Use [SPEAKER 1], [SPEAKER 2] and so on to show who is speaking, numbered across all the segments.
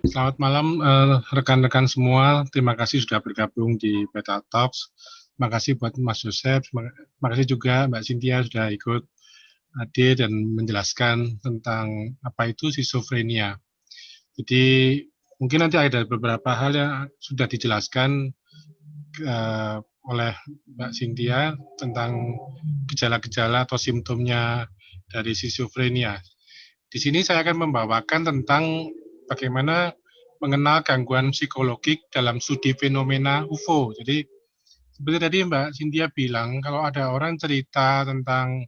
[SPEAKER 1] Selamat malam rekan-rekan semua. Terima kasih sudah bergabung di Beta Talks. Terima kasih buat Mas Joseph. Terima kasih juga Mbak Cynthia sudah ikut hadir dan menjelaskan tentang apa itu schizophrenia. Jadi mungkin nanti ada beberapa hal yang sudah dijelaskan oleh Mbak Cynthia tentang gejala-gejala atau simptomnya dari schizophrenia. Di sini saya akan membawakan tentang bagaimana mengenal gangguan psikologik dalam studi fenomena UFO. Jadi seperti tadi Mbak Cynthia bilang, kalau ada orang cerita tentang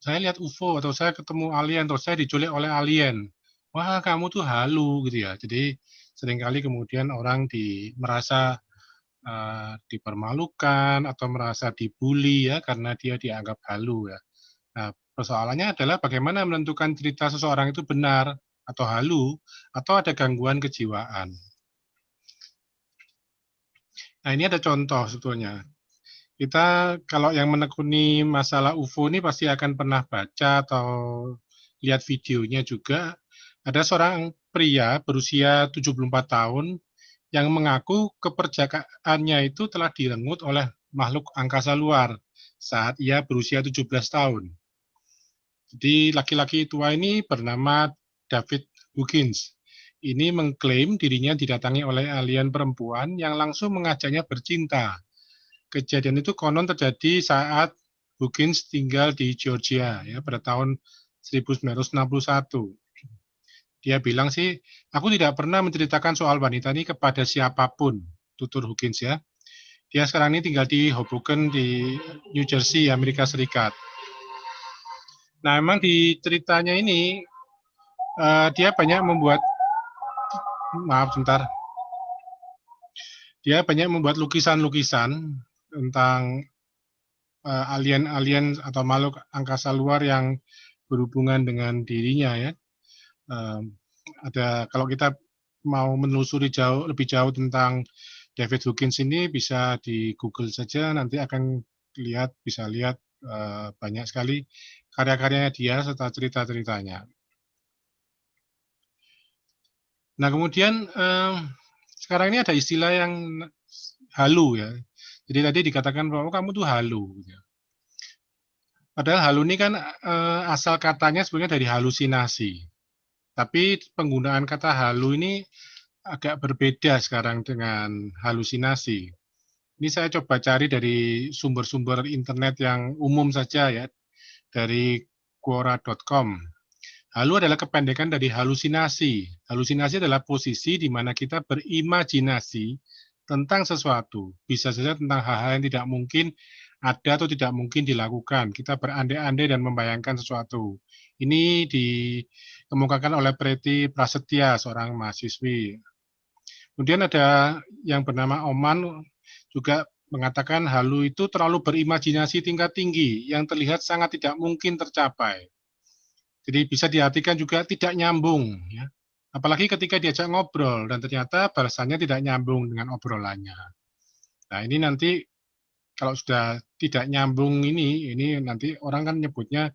[SPEAKER 1] saya lihat UFO atau saya ketemu alien atau saya diculik oleh alien, wah kamu tuh halu gitu ya. Jadi seringkali kemudian orang merasa dipermalukan atau merasa dibully ya karena dia dianggap halu ya. Nah, persoalannya adalah bagaimana menentukan cerita seseorang itu benar atau halu atau ada gangguan kejiwaan. Nah, ini ada contoh sebetulnya. Kita kalau yang menekuni masalah UFO ini pasti akan pernah baca atau lihat videonya juga. Ada seorang pria berusia 74 tahun yang mengaku keperjakaannya itu telah direnggut oleh makhluk angkasa luar saat ia berusia 17 tahun. Jadi laki-laki tua ini bernama David Huggins. Ini mengklaim dirinya didatangi oleh alien perempuan yang langsung mengajaknya bercinta. Kejadian itu konon terjadi saat Huggins tinggal di Georgia ya pada tahun 1961. Dia bilang sih, aku tidak pernah menceritakan soal wanita ini kepada siapapun, tutur Huggins ya. Dia sekarang ini tinggal di Hoboken di New Jersey, Amerika Serikat. Nah, memang di ceritanya ini dia banyak membuat maaf sebentar. Dia banyak membuat lukisan-lukisan tentang alien-alien atau makhluk angkasa luar yang berhubungan dengan dirinya ya. Ada kalau kita mau menelusuri lebih jauh tentang David Huggins ini bisa di Google saja nanti akan bisa lihat banyak sekali karya-karyanya dia serta cerita-ceritanya. Nah kemudian sekarang ini ada istilah yang halu ya. Jadi tadi dikatakan bahwa kamu tuh halu. Gitu. Padahal halu ini kan asal katanya sebenarnya dari halusinasi. Tapi penggunaan kata halu ini agak berbeda sekarang dengan halusinasi. Ini saya coba cari dari sumber-sumber internet yang umum saja ya, dari quora.com. Halu adalah kependekan dari halusinasi. Halusinasi adalah posisi di mana kita berimajinasi tentang sesuatu. Bisa saja tentang hal-hal yang tidak mungkin ada atau tidak mungkin dilakukan. Kita berandai-andai dan membayangkan sesuatu. Ini dikemukakan oleh Preti Prasetya, seorang mahasiswi. Kemudian ada yang bernama Oman juga mengatakan halu itu terlalu berimajinasi tingkat tinggi yang terlihat sangat tidak mungkin tercapai. Jadi bisa diartikan juga tidak nyambung ya. Apalagi ketika diajak ngobrol dan ternyata balasannya tidak nyambung dengan obrolannya. Nah, ini nanti kalau sudah tidak nyambung ini nanti orang kan nyebutnya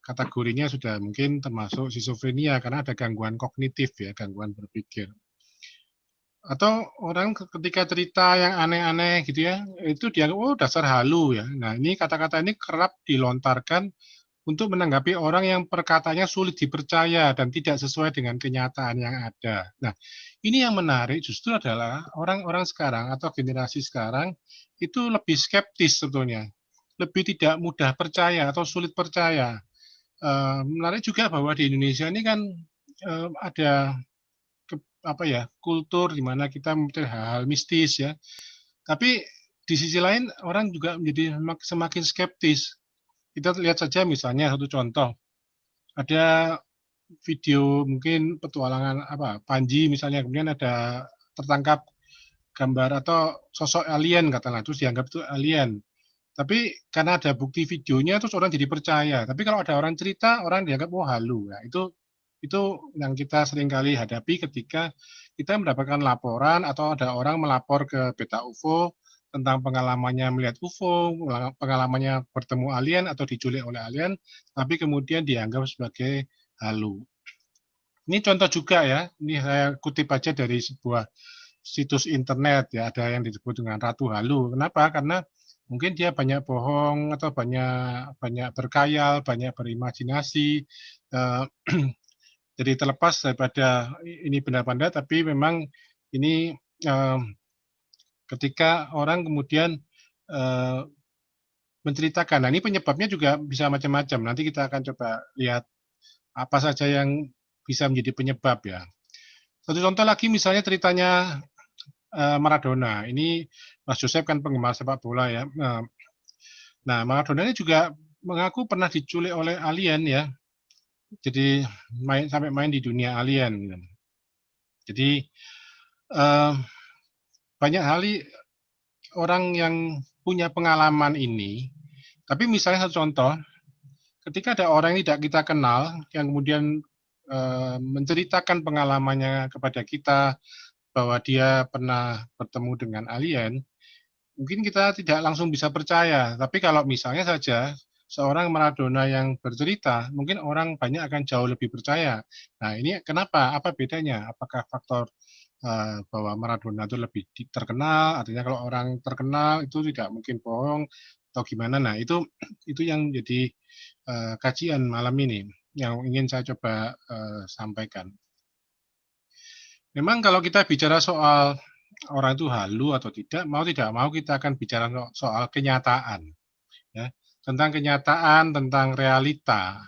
[SPEAKER 1] kategorinya sudah mungkin termasuk schizophrenia karena ada gangguan kognitif ya, gangguan berpikir. Atau orang ketika cerita yang aneh-aneh gitu ya, itu dianggap, oh dasar halu ya. Nah ini kata-kata ini kerap dilontarkan untuk menanggapi orang yang perkataannya sulit dipercaya dan tidak sesuai dengan kenyataan yang ada. Nah ini yang menarik justru adalah orang-orang sekarang atau generasi sekarang itu lebih skeptis sebetulnya. Lebih tidak mudah percaya atau sulit percaya. Menarik juga bahwa di Indonesia ini kan ada kultur di mana kita mempercayai hal-hal mistis ya. Tapi di sisi lain orang juga menjadi semakin skeptis. Kita lihat saja misalnya satu contoh, ada video mungkin petualangan Panji misalnya, kemudian ada tertangkap gambar atau sosok alien katakanlah, terus dianggap itu alien. Tapi karena ada bukti videonya terus orang jadi percaya. Tapi kalau ada orang cerita, orang dianggap oh halu. Nah, itu yang kita seringkali hadapi ketika kita mendapatkan laporan atau ada orang melapor ke Beta UFO tentang pengalamannya melihat UFO, pengalamannya bertemu alien atau diculik oleh alien, tapi kemudian dianggap sebagai halu. Ini contoh juga ya, ini saya kutip aja dari sebuah situs internet ya, ada yang disebut dengan Ratu Halu. Kenapa? Karena mungkin dia banyak bohong atau banyak banyak berkhayal, banyak berimajinasi. Eh, jadi terlepas daripada ini benar benda, tapi memang ini eh, ketika orang kemudian eh, menceritakan. Nah, ini penyebabnya juga bisa macam-macam. Nanti kita akan coba lihat apa saja yang bisa menjadi penyebab ya. Satu contoh lagi misalnya ceritanya Maradona. Ini Mas Joseph kan penggemar sepak bola ya. Nah, Maradona ini juga mengaku pernah diculik oleh alien ya. Jadi sampai main di dunia alien. Jadi eh, banyak hal orang yang punya pengalaman ini. Tapi misalnya satu contoh, ketika ada orang yang tidak kita kenal yang kemudian menceritakan pengalamannya kepada kita bahwa dia pernah bertemu dengan alien, mungkin kita tidak langsung bisa percaya. Tapi kalau misalnya saja seorang Maradona yang bercerita, mungkin orang banyak akan jauh lebih percaya. Nah, ini kenapa? Apa bedanya? Apakah faktor bahwa Maradona itu lebih terkenal, artinya kalau orang terkenal itu tidak mungkin bohong atau gimana? Nah, itu yang jadi kajian malam ini yang ingin saya coba sampaikan. Memang kalau kita bicara soal orang itu halu atau tidak mau kita akan bicara soal kenyataan, ya, tentang kenyataan, tentang realita.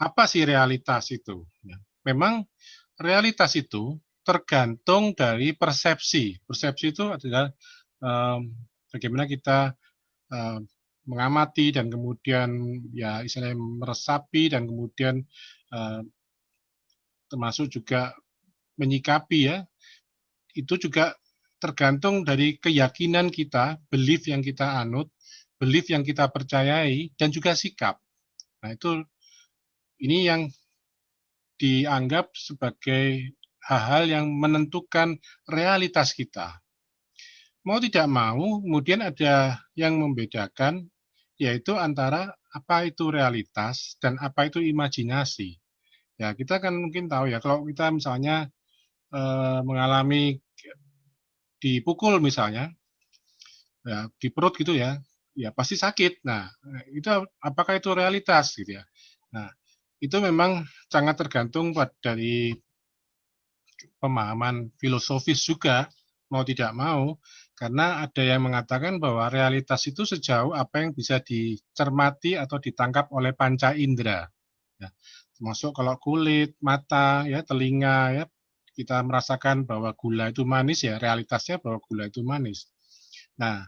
[SPEAKER 1] Apa sih realitas itu? Ya, memang realitas itu tergantung dari persepsi. Persepsi itu adalah bagaimana kita mengamati dan kemudian ya istilahnya meresapi dan kemudian termasuk juga menyikapi ya, itu juga tergantung dari keyakinan kita, belief yang kita anut, belief yang kita percayai, dan juga sikap. Nah, ini yang dianggap sebagai hal-hal yang menentukan realitas kita. Mau tidak mau, kemudian ada yang membedakan, yaitu antara apa itu realitas dan apa itu imajinasi. Ya, kita kan mungkin tahu ya, kalau kita misalnya mengalami dipukul misalnya, ya, di perut gitu ya, ya pasti sakit. Nah, itu apakah itu realitas gitu ya? Nah, itu memang sangat tergantung dari pemahaman filosofis juga, mau tidak mau, karena ada yang mengatakan bahwa realitas itu sejauh apa yang bisa dicermati atau ditangkap oleh panca indera. Ya, termasuk kalau kulit, mata, ya, telinga, ya, kita merasakan bahwa gula itu manis ya, realitasnya bahwa gula itu manis. Nah,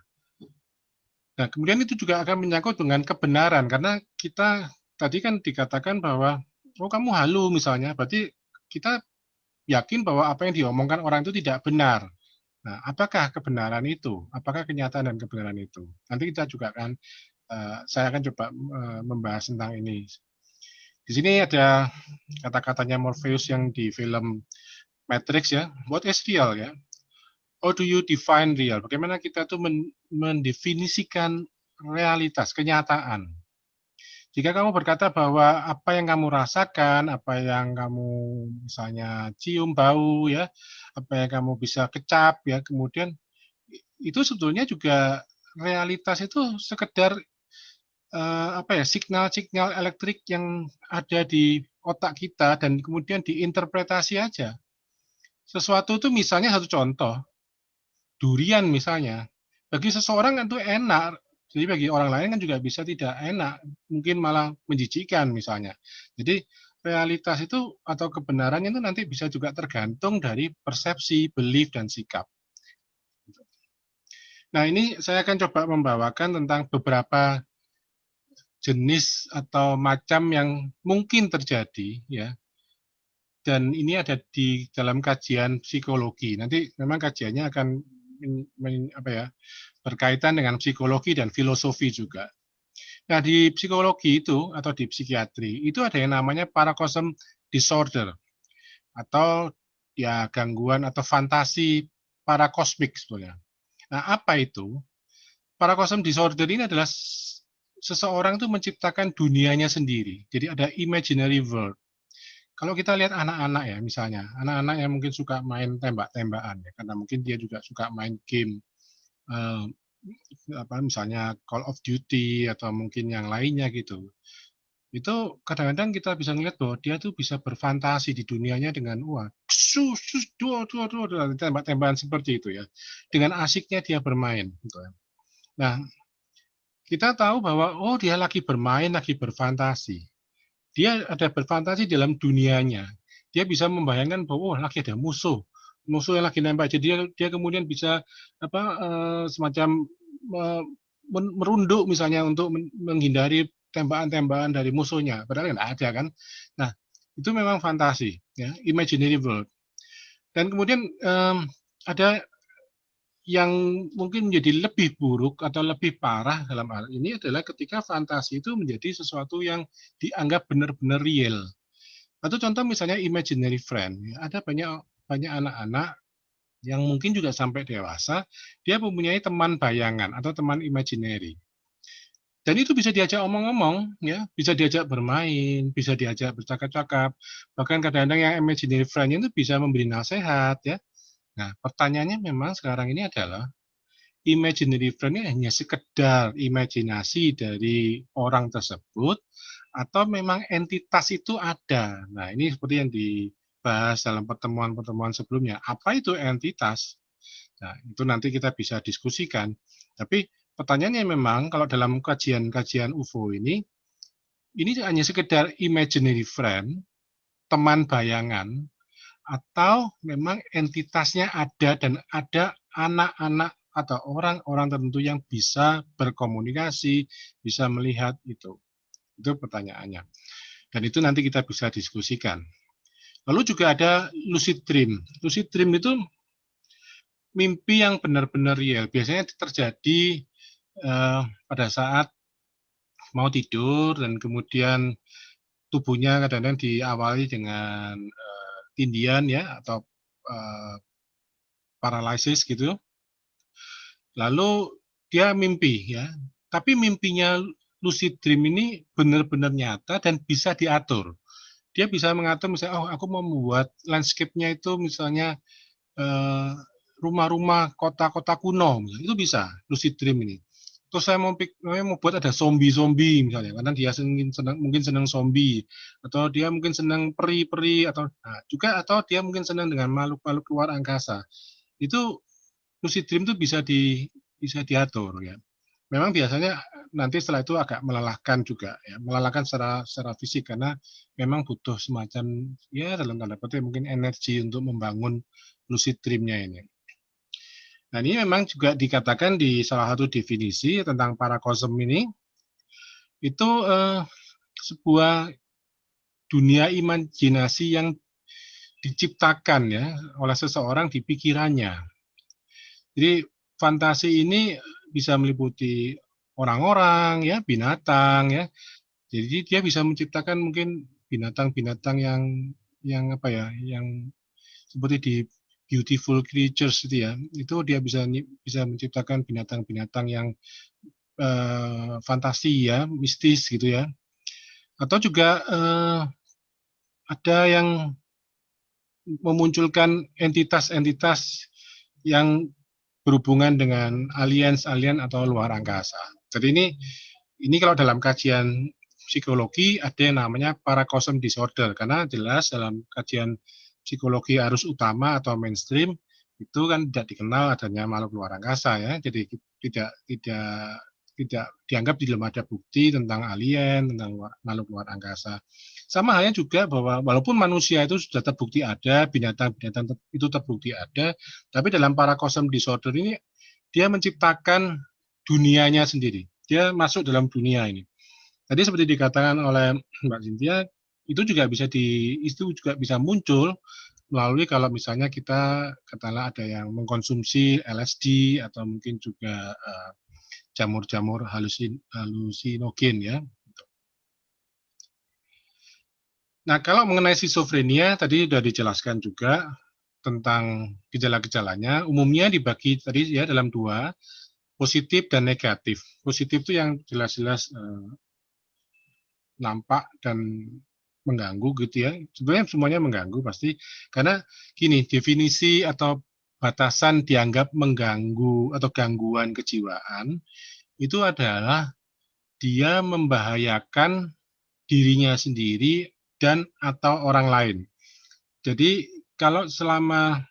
[SPEAKER 1] Nah, kemudian itu juga akan menyangkut dengan kebenaran karena kita tadi kan dikatakan bahwa oh kamu halu misalnya, berarti kita yakin bahwa apa yang diomongkan orang itu tidak benar. Nah, apakah kebenaran itu? Apakah kenyataan dan kebenaran itu? Nanti kita juga akan saya akan coba membahas tentang ini. Di sini ada kata-katanya Morpheus yang di film Matrix ya. What is real ya? How do you define real? Bagaimana kita tuh mendefinisikan realitas, kenyataan. Jika kamu berkata bahwa apa yang kamu rasakan, apa yang kamu misalnya cium bau ya, apa yang kamu bisa kecap ya, kemudian itu sebetulnya juga realitas itu sekedar apa ya, signal-signal elektrik yang ada di otak kita dan kemudian diinterpretasi aja. Sesuatu itu misalnya satu contoh, durian misalnya, bagi seseorang itu enak, jadi bagi orang lain kan juga bisa tidak enak, mungkin malah menjijikkan misalnya. Jadi realitas itu atau kebenarannya itu nanti bisa juga tergantung dari persepsi, belief, dan sikap. Nah, ini saya akan coba membawakan tentang beberapa jenis atau macam yang mungkin terjadi ya. Dan ini ada di dalam kajian psikologi. Nanti memang kajiannya akan apa ya, berkaitan dengan psikologi dan filosofi juga. Nah, di psikologi itu atau di psikiatri itu ada yang namanya paracosm disorder atau ya gangguan atau fantasi parakosmik sebetulnya. Nah, apa itu? Paracosm disorder ini adalah seseorang itu menciptakan dunianya sendiri. Jadi ada imaginary world. kalau kita lihat anak-anak ya, misalnya, anak-anak yang mungkin suka main tembak-tembakan ya, karena mungkin dia juga suka main game, eee, misalnya Call of Duty atau mungkin yang lainnya gitu. Itu kadang-kadang kita bisa ngelihat bahwa dia tuh bisa berfantasi di dunianya dengan, wah, tembak-tembakan seperti itu ya, dengan asiknya dia bermain, gitu ya. Nah, kita tahu bahwa, oh dia lagi bermain, lagi berfantasi. Dia ada berfantasi dalam dunianya. Dia bisa membayangkan bahwa, oh lagi ada musuh, musuh yang lagi nembak. Jadi dia kemudian bisa semacam merunduk misalnya untuk menghindari tembakan-tembakan dari musuhnya. Padahal nggak ada kan. Nah, itu memang fantasi, ya, imaginary world. Dan kemudian ada yang mungkin menjadi lebih buruk atau lebih parah dalam hal ini adalah ketika fantasi itu menjadi sesuatu yang dianggap benar-benar real. Atau contoh misalnya imaginary friend, ya, ada banyak banyak anak-anak yang mungkin juga sampai dewasa, dia mempunyai teman bayangan atau teman imaginary. Dan itu bisa diajak omong-omong, ya, bisa diajak bermain, bisa diajak bercakap-cakap, bahkan kadang-kadang yang imaginary friend itu bisa memberi nasihat, ya. Nah, pertanyaannya memang sekarang ini adalah imaginary friend ini hanya sekedar imajinasi dari orang tersebut atau memang entitas itu ada. Nah, ini seperti yang dibahas dalam pertemuan-pertemuan sebelumnya. Apa itu entitas? Nah, itu nanti kita bisa diskusikan. Tapi pertanyaannya memang kalau dalam kajian-kajian UFO ini hanya sekedar imaginary friend, teman bayangan, atau memang entitasnya ada dan ada anak-anak atau orang-orang tertentu yang bisa berkomunikasi, bisa melihat itu. Itu pertanyaannya. Dan itu nanti kita bisa diskusikan. Lalu juga ada lucid dream. Lucid dream itu mimpi yang benar-benar real. Biasanya terjadi pada saat mau tidur dan kemudian tubuhnya kadang-kadang diawali dengan tindian ya atau paralysis gitu. Lalu dia mimpi ya. Tapi mimpinya lucid dream ini benar-benar nyata dan bisa diatur. Dia bisa mengatur misalnya, oh aku mau membuat landscape-nya itu misalnya rumah-rumah kota-kota kuno, itu bisa lucid dream ini. Terus saya mau buat ada zombie-zombie misalnya, karena dia mungkin senang zombie, atau dia mungkin senang peri-peri, atau juga atau dia mungkin senang dengan makhluk-makhluk luar angkasa. Itu lucid dream itu bisa diatur ya. Memang biasanya nanti setelah itu agak melelahkan juga ya, melelahkan secara fisik karena memang butuh semacam ya dalam tanda petik mungkin energi untuk membangun lucid dream-nya ini. Nah, ini memang juga dikatakan di salah satu definisi tentang parakosm ini itu sebuah dunia imajinasi yang diciptakan ya oleh seseorang di pikirannya. Jadi fantasi ini bisa meliputi orang-orang ya, binatang ya. Jadi dia bisa menciptakan mungkin binatang-binatang yang apa ya, yang seperti di Beautiful Creatures itu ya. Itu dia bisa menciptakan binatang-binatang yang fantasi ya, mistis gitu ya. Atau juga ada yang memunculkan entitas-entitas yang berhubungan dengan aliens atau luar angkasa. Jadi ini kalau dalam kajian psikologi ada yang namanya paracosm disorder karena jelas dalam kajian psikologi arus utama atau mainstream itu kan tidak dikenal adanya makhluk luar angkasa ya. Jadi tidak dianggap belum ada bukti tentang alien, tentang makhluk luar angkasa. Sama halnya juga bahwa walaupun manusia itu sudah terbukti ada, binatang-binatang itu terbukti ada, tapi dalam paracosm disorder ini dia menciptakan dunianya sendiri. Dia masuk dalam dunia ini. Tadi seperti dikatakan oleh Mbak Cynthia, itu juga bisa muncul melalui kalau misalnya kita katakanlah ada yang mengkonsumsi LSD atau mungkin juga jamur-jamur halusinogen ya. Nah, kalau mengenai skizofrenia tadi sudah dijelaskan juga tentang gejala-gejalanya, umumnya dibagi tadi ya dalam dua, positif dan negatif. Positif itu yang jelas-jelas nampak dan mengganggu gitu ya. Sebenarnya semuanya mengganggu pasti, karena gini, definisi atau batasan dianggap mengganggu atau gangguan kejiwaan itu adalah dia membahayakan dirinya sendiri dan atau orang lain. Jadi kalau selama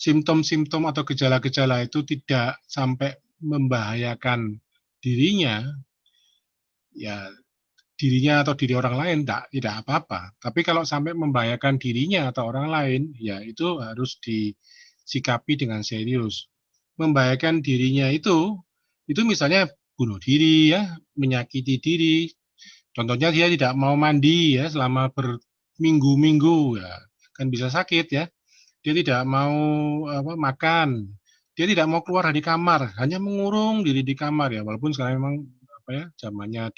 [SPEAKER 1] simptom-simptom atau gejala-gejala itu tidak sampai membahayakan dirinya, ya dirinya atau diri orang lain tidak apa-apa. Tapi kalau sampai membahayakan dirinya atau orang lain, ya itu harus disikapi dengan serius. Membahayakan dirinya itu misalnya bunuh diri ya, menyakiti diri. Contohnya dia tidak mau mandi ya selama berminggu-minggu ya, kan bisa sakit ya. Dia tidak mau makan, dia tidak mau keluar dari kamar, hanya mengurung diri di kamar ya. Walaupun sekarang memang zamannya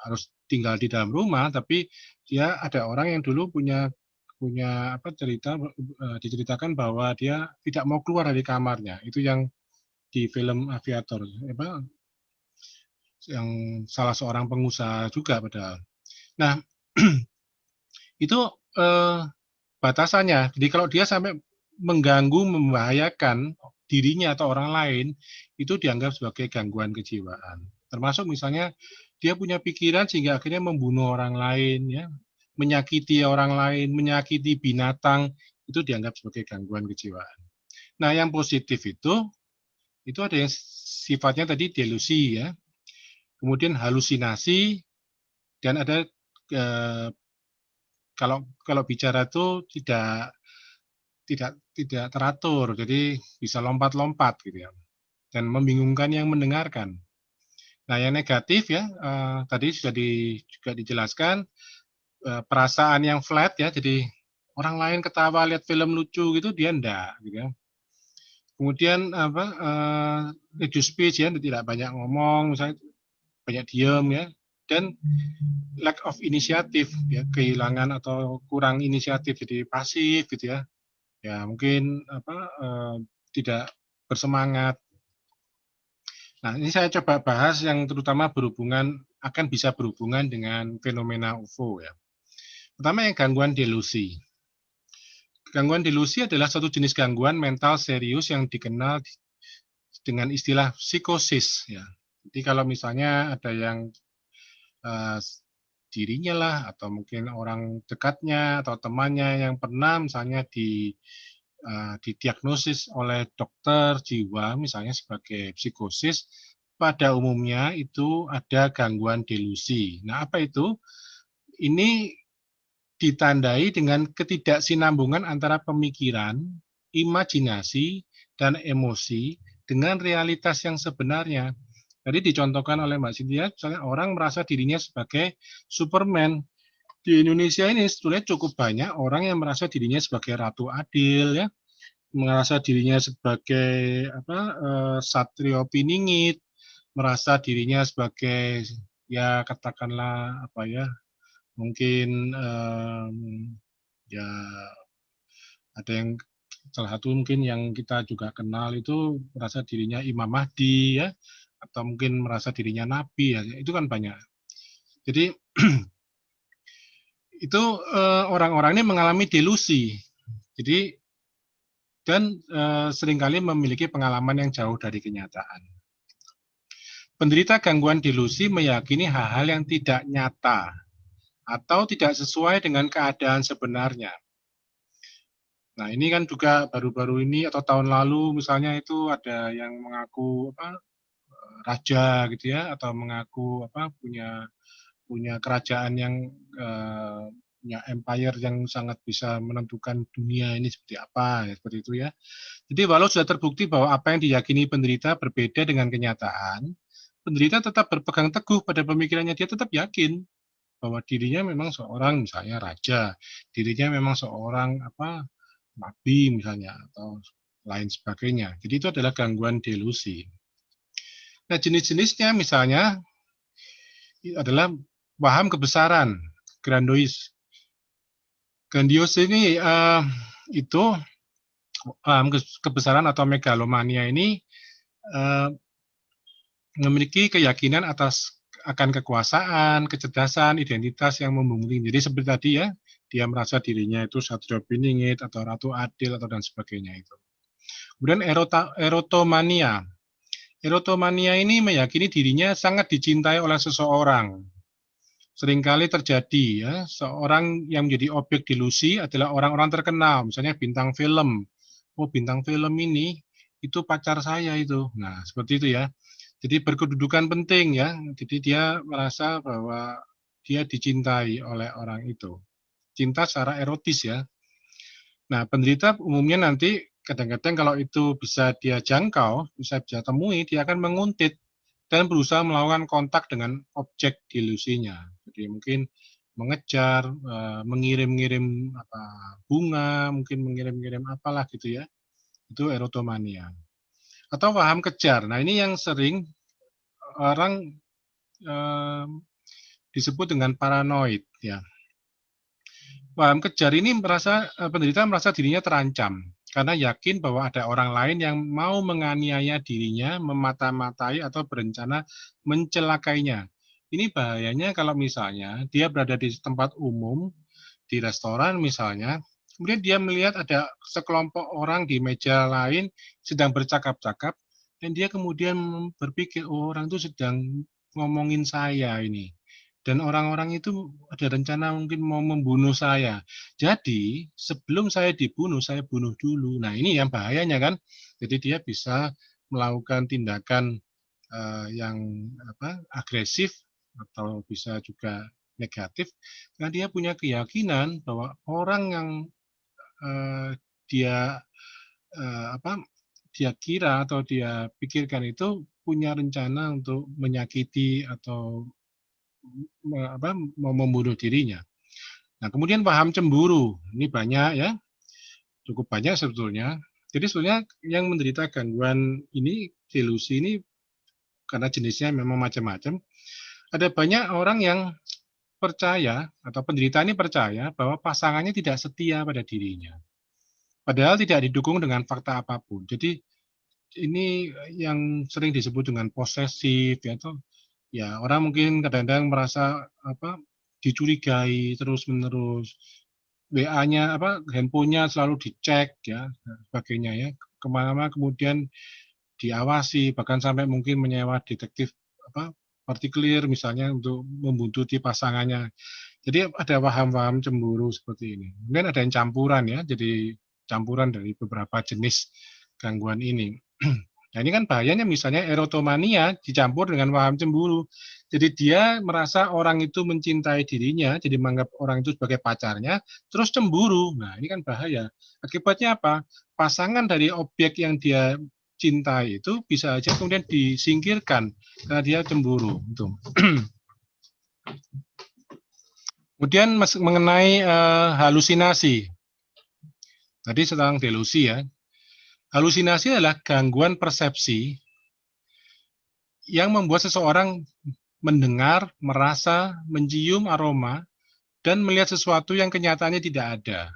[SPEAKER 1] harus tinggal di dalam rumah, tapi dia ada orang yang dulu punya punya cerita diceritakan bahwa dia tidak mau keluar dari kamarnya. Itu yang di film Aviator, yang salah seorang pengusaha juga padahal. Nah, itu batasannya. Jadi kalau dia sampai mengganggu, membahayakan dirinya atau orang lain, itu dianggap sebagai gangguan kejiwaan. Termasuk misalnya dia punya pikiran sehingga akhirnya membunuh orang lain, ya, menyakiti orang lain, menyakiti binatang, itu dianggap sebagai gangguan kejiwaan. Nah, yang positif itu ada yang sifatnya tadi delusi, ya, kemudian halusinasi, dan ada kalau bicara itu tidak teratur, jadi bisa lompat-lompat gitu ya, dan membingungkan yang mendengarkan. Nah, yang negatif ya tadi sudah juga dijelaskan, perasaan yang flat ya, jadi orang lain ketawa lihat film lucu gitu dia enggak gitu ya. Kemudian reduced speech ya, tidak banyak ngomong, misalnya banyak diam ya, dan lack of initiative ya, kehilangan atau kurang inisiatif, jadi pasif gitu ya. Ya mungkin tidak bersemangat. Nah, ini saya coba bahas yang terutama akan bisa berhubungan dengan fenomena UFO ya. Pertama yang gangguan delusi. Gangguan delusi adalah satu jenis gangguan mental serius yang dikenal dengan istilah psikosis ya. Jadi kalau misalnya ada yang dirinya lah atau mungkin orang dekatnya atau temannya yang pernah misalnya didiagnosis oleh dokter jiwa misalnya sebagai psikosis, pada umumnya itu ada gangguan delusi. Nah, apa itu? Ini ditandai dengan ketidaksinambungan antara pemikiran, imajinasi, dan emosi dengan realitas yang sebenarnya. Tadi dicontohkan oleh Mbak Cynthia, misalnya orang merasa dirinya sebagai Superman. Di Indonesia ini sebetulnya cukup banyak orang yang merasa dirinya sebagai Ratu Adil, ya, merasa dirinya sebagai Satrio Piningit, merasa dirinya sebagai ya katakanlah mungkin ya ada yang salah satu mungkin yang kita juga kenal itu merasa dirinya Imam Mahdi ya, atau mungkin merasa dirinya Nabi ya, itu kan banyak. Jadi itu orang-orang ini mengalami delusi. Jadi dan seringkali memiliki pengalaman yang jauh dari kenyataan. Penderita gangguan delusi meyakini hal-hal yang tidak nyata atau tidak sesuai dengan keadaan sebenarnya. Nah, ini kan juga baru-baru ini atau tahun lalu misalnya itu ada yang mengaku raja gitu ya, atau mengaku punya kerajaan yang punya empire yang sangat bisa menentukan dunia ini seperti apa ya, seperti itu ya. Jadi walau sudah terbukti bahwa apa yang diyakini penderita berbeda dengan kenyataan, penderita tetap berpegang teguh pada pemikirannya, dia tetap yakin bahwa dirinya memang seorang misalnya raja, dirinya memang seorang nabi misalnya atau lain sebagainya. Jadi itu adalah gangguan delusi. Nah, jenis-jenisnya misalnya adalah paham kebesaran, grandios. Grandios ini itu kebesaran atau megalomania ini memiliki keyakinan atas akan kekuasaan, kecerdasan, identitas yang memungkinkan. Jadi seperti tadi ya, dia merasa dirinya itu Satrio Piningit atau Ratu Adil atau dan sebagainya itu. Kemudian erotomania. Erotomania ini meyakini dirinya sangat dicintai oleh seseorang. Seringkali terjadi ya, seorang yang menjadi objek delusi adalah orang-orang terkenal, misalnya bintang film. Oh, bintang film ini itu pacar saya itu. Nah, seperti itu ya. Jadi berkedudukan penting ya. Jadi dia merasa bahwa dia dicintai oleh orang itu. Cinta secara erotis ya. Nah, penderita umumnya nanti kadang-kadang kalau itu bisa dia jangkau, bisa temui, dia akan menguntit dan berusaha melakukan kontak dengan objek delusinya. Jadi mungkin mengejar, mengirim-ngirim bunga, mungkin mengirim-ngirim apalah gitu ya. Itu erotomania. Atau paham kejar. Nah, ini yang sering orang disebut dengan paranoid ya. Paham kejar ini penderita merasa dirinya terancam karena yakin bahwa ada orang lain yang mau menganiaya dirinya, memata-matai atau berencana mencelakainya. Ini bahayanya kalau misalnya dia berada di tempat umum, di restoran misalnya, kemudian dia melihat ada sekelompok orang di meja lain sedang bercakap-cakap, dan dia kemudian berpikir, oh, orang itu sedang ngomongin saya ini. Dan orang-orang itu ada rencana mungkin mau membunuh saya. Jadi sebelum saya dibunuh, saya bunuh dulu. Nah, ini yang bahayanya kan. Jadi dia bisa melakukan tindakan yang agresif atau bisa juga negatif, karena dia punya keyakinan bahwa orang yang dia dia kira atau dia pikirkan itu punya rencana untuk menyakiti atau mau membunuh dirinya. Nah, kemudian paham cemburu. Ini banyak ya, cukup banyak sebetulnya. Jadi sebetulnya yang menderita gangguan ini, delusi ini, karena jenisnya memang macam-macam, ada banyak orang yang percaya atau penderita ini percaya bahwa pasangannya tidak setia pada dirinya. Padahal tidak didukung dengan fakta apapun. Jadi ini yang sering disebut dengan posesif ya, atau ya orang mungkin kadang-kadang merasa dicurigai terus-menerus, WA-nya handphonenya selalu dicek ya, dan sebagainya ya, kemana-mana kemudian diawasi, bahkan sampai mungkin menyewa detektif partikelir misalnya untuk membuntuti pasangannya. Jadi ada paham-paham cemburu seperti ini. Kemudian ada yang campuran ya, jadi campuran dari beberapa jenis gangguan ini. Nah, ini kan bahayanya misalnya erotomania dicampur dengan paham cemburu. Jadi dia merasa orang itu mencintai dirinya, jadi menganggap orang itu sebagai pacarnya, terus cemburu. Nah, ini kan bahaya. Akibatnya apa? Pasangan dari objek yang dia cintai itu bisa aja kemudian disingkirkan karena dia cemburu. Itu. Kemudian mengenai halusinasi. Tadi tentang delusi ya. Halusinasi adalah gangguan persepsi yang membuat seseorang mendengar, merasa, mencium aroma, dan melihat sesuatu yang kenyataannya tidak ada.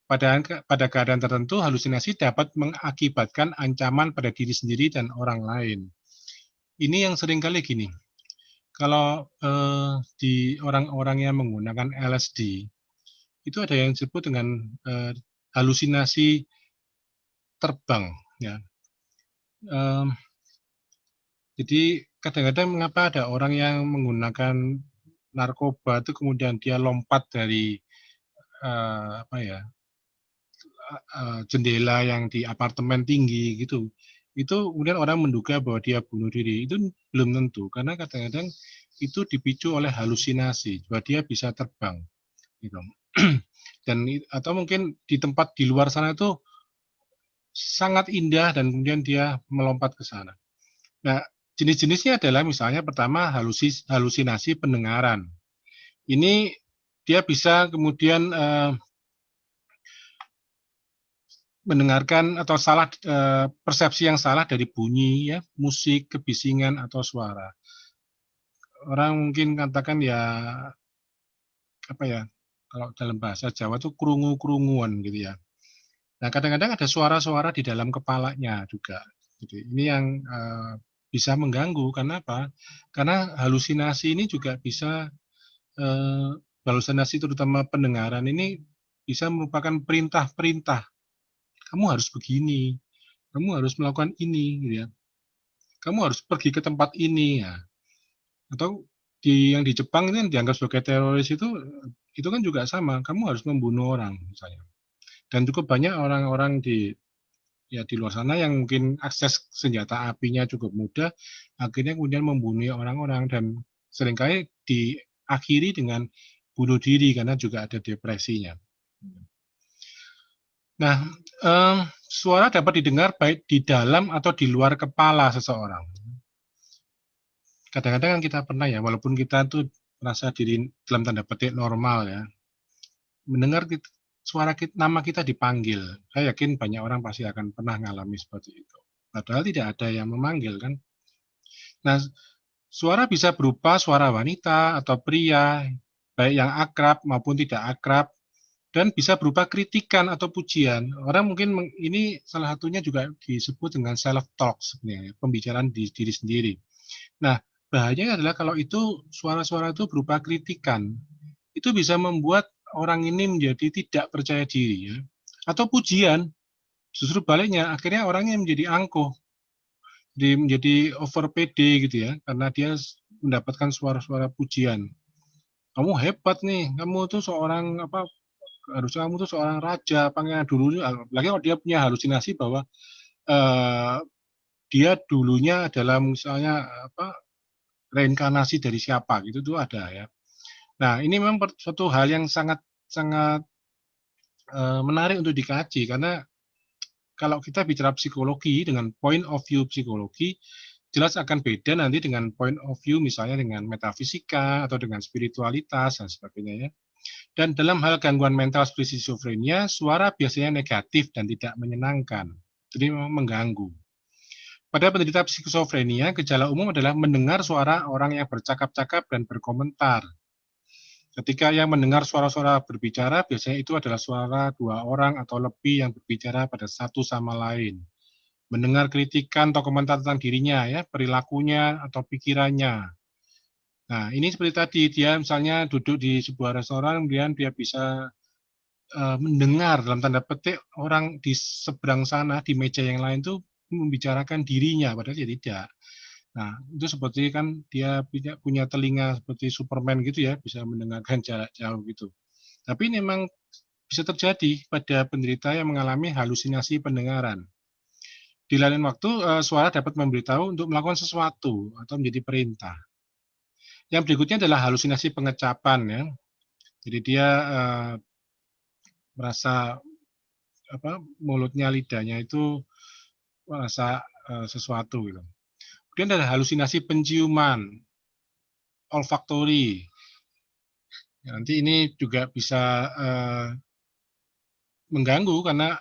[SPEAKER 1] Pada keadaan tertentu, halusinasi dapat mengakibatkan ancaman pada diri sendiri dan orang lain. Ini yang seringkali gini, kalau di orang-orang yang menggunakan LSD, itu ada yang disebut dengan halusinasi terbang. Ya. Jadi kadang-kadang mengapa ada orang yang menggunakan narkoba itu kemudian dia lompat dari jendela yang di apartemen tinggi gitu. Itu kemudian orang menduga bahwa dia bunuh diri. Itu belum tentu karena kadang-kadang itu dipicu oleh halusinasi bahwa dia bisa terbang gitu. Dan atau mungkin di tempat di luar sana itu sangat indah dan kemudian dia melompat ke sana. Nah, jenis-jenisnya adalah misalnya pertama halusinasi pendengaran. Ini dia bisa kemudian mendengarkan atau salah persepsi yang salah dari bunyi ya, musik, kebisingan atau suara. Orang mungkin katakan ya kalau dalam bahasa Jawa itu krungu-krunguan gitu ya. Nah, kadang-kadang ada suara-suara di dalam kepalanya juga. Jadi ini yang bisa mengganggu. Karena apa? Karena halusinasi ini juga bisa, halusinasi terutama pendengaran ini bisa merupakan perintah-perintah, "Kamu harus begini, kamu harus melakukan ini," gitu ya, "kamu harus pergi ke tempat ini," ya. Atau yang di Jepang itu yang dianggap sebagai teroris itu kan juga sama, kamu harus membunuh orang misalnya. Dan cukup banyak orang-orang di luar sana yang mungkin akses senjata apinya cukup mudah, akhirnya kemudian membunuh orang-orang dan seringkali diakhiri dengan bunuh diri karena juga ada depresinya. Nah, suara dapat didengar baik di dalam atau di luar kepala seseorang. Kadang-kadang kan kita pernah ya, walaupun kita tuh merasa diri dalam tanda petik normal ya, mendengar suara nama kita dipanggil. Saya yakin banyak orang pasti akan pernah mengalami seperti itu. Padahal tidak ada yang memanggil kan. Nah, suara bisa berupa suara wanita atau pria, baik yang akrab maupun tidak akrab, dan bisa berupa kritikan atau pujian. Orang mungkin ini salah satunya juga disebut dengan self talk sebenarnya, pembicaraan di diri sendiri. Nah, bahayanya adalah kalau itu suara-suara itu berupa kritikan, itu bisa membuat orang ini menjadi tidak percaya diri ya. Atau pujian, justru baliknya akhirnya orangnya menjadi angkuh, menjadi over pede gitu ya, karena dia mendapatkan suara-suara pujian. Kamu hebat nih, kamu tuh seorang apa, harusnya kamu tuh seorang raja, pangeran dulu, lagi kalau dia punya halusinasi bahwa eh, dia dulunya adalah misalnya apa, reinkarnasi dari siapa gitu tuh ada ya. Nah, ini memang suatu hal yang sangat sangat menarik untuk dikaji karena kalau kita bicara psikologi dengan point of view psikologi, jelas akan beda nanti dengan point of view misalnya dengan metafisika atau dengan spiritualitas dan sebagainya ya. Dan dalam hal gangguan mental seperti skizofrenia, suara biasanya negatif dan tidak menyenangkan. Jadi memang mengganggu. Pada penderita skizofrenia, gejala umum adalah mendengar suara orang yang bercakap-cakap dan berkomentar. Ketika yang mendengar suara-suara berbicara, biasanya itu adalah suara dua orang atau lebih yang berbicara pada satu sama lain. Mendengar kritikan atau komentar tentang dirinya, ya, perilakunya atau pikirannya. Nah, ini seperti tadi, dia misalnya duduk di sebuah restoran, kemudian dia bisa mendengar dalam tanda petik orang di seberang sana, di meja yang lain tuh membicarakan dirinya, padahal dia tidak. Nah, itu seperti kan dia punya telinga seperti Superman gitu ya, bisa mendengarkan jarak jauh gitu. Tapi ini memang bisa terjadi pada penderita yang mengalami halusinasi pendengaran. Di lain waktu, suara dapat memberitahu untuk melakukan sesuatu atau menjadi perintah. Yang berikutnya adalah halusinasi pengecapan ya. Jadi dia merasa apa mulutnya, lidahnya itu merasa sesuatu gitu. Kemudian ada halusinasi penciuman, olfaktori. Ya, nanti ini juga bisa mengganggu karena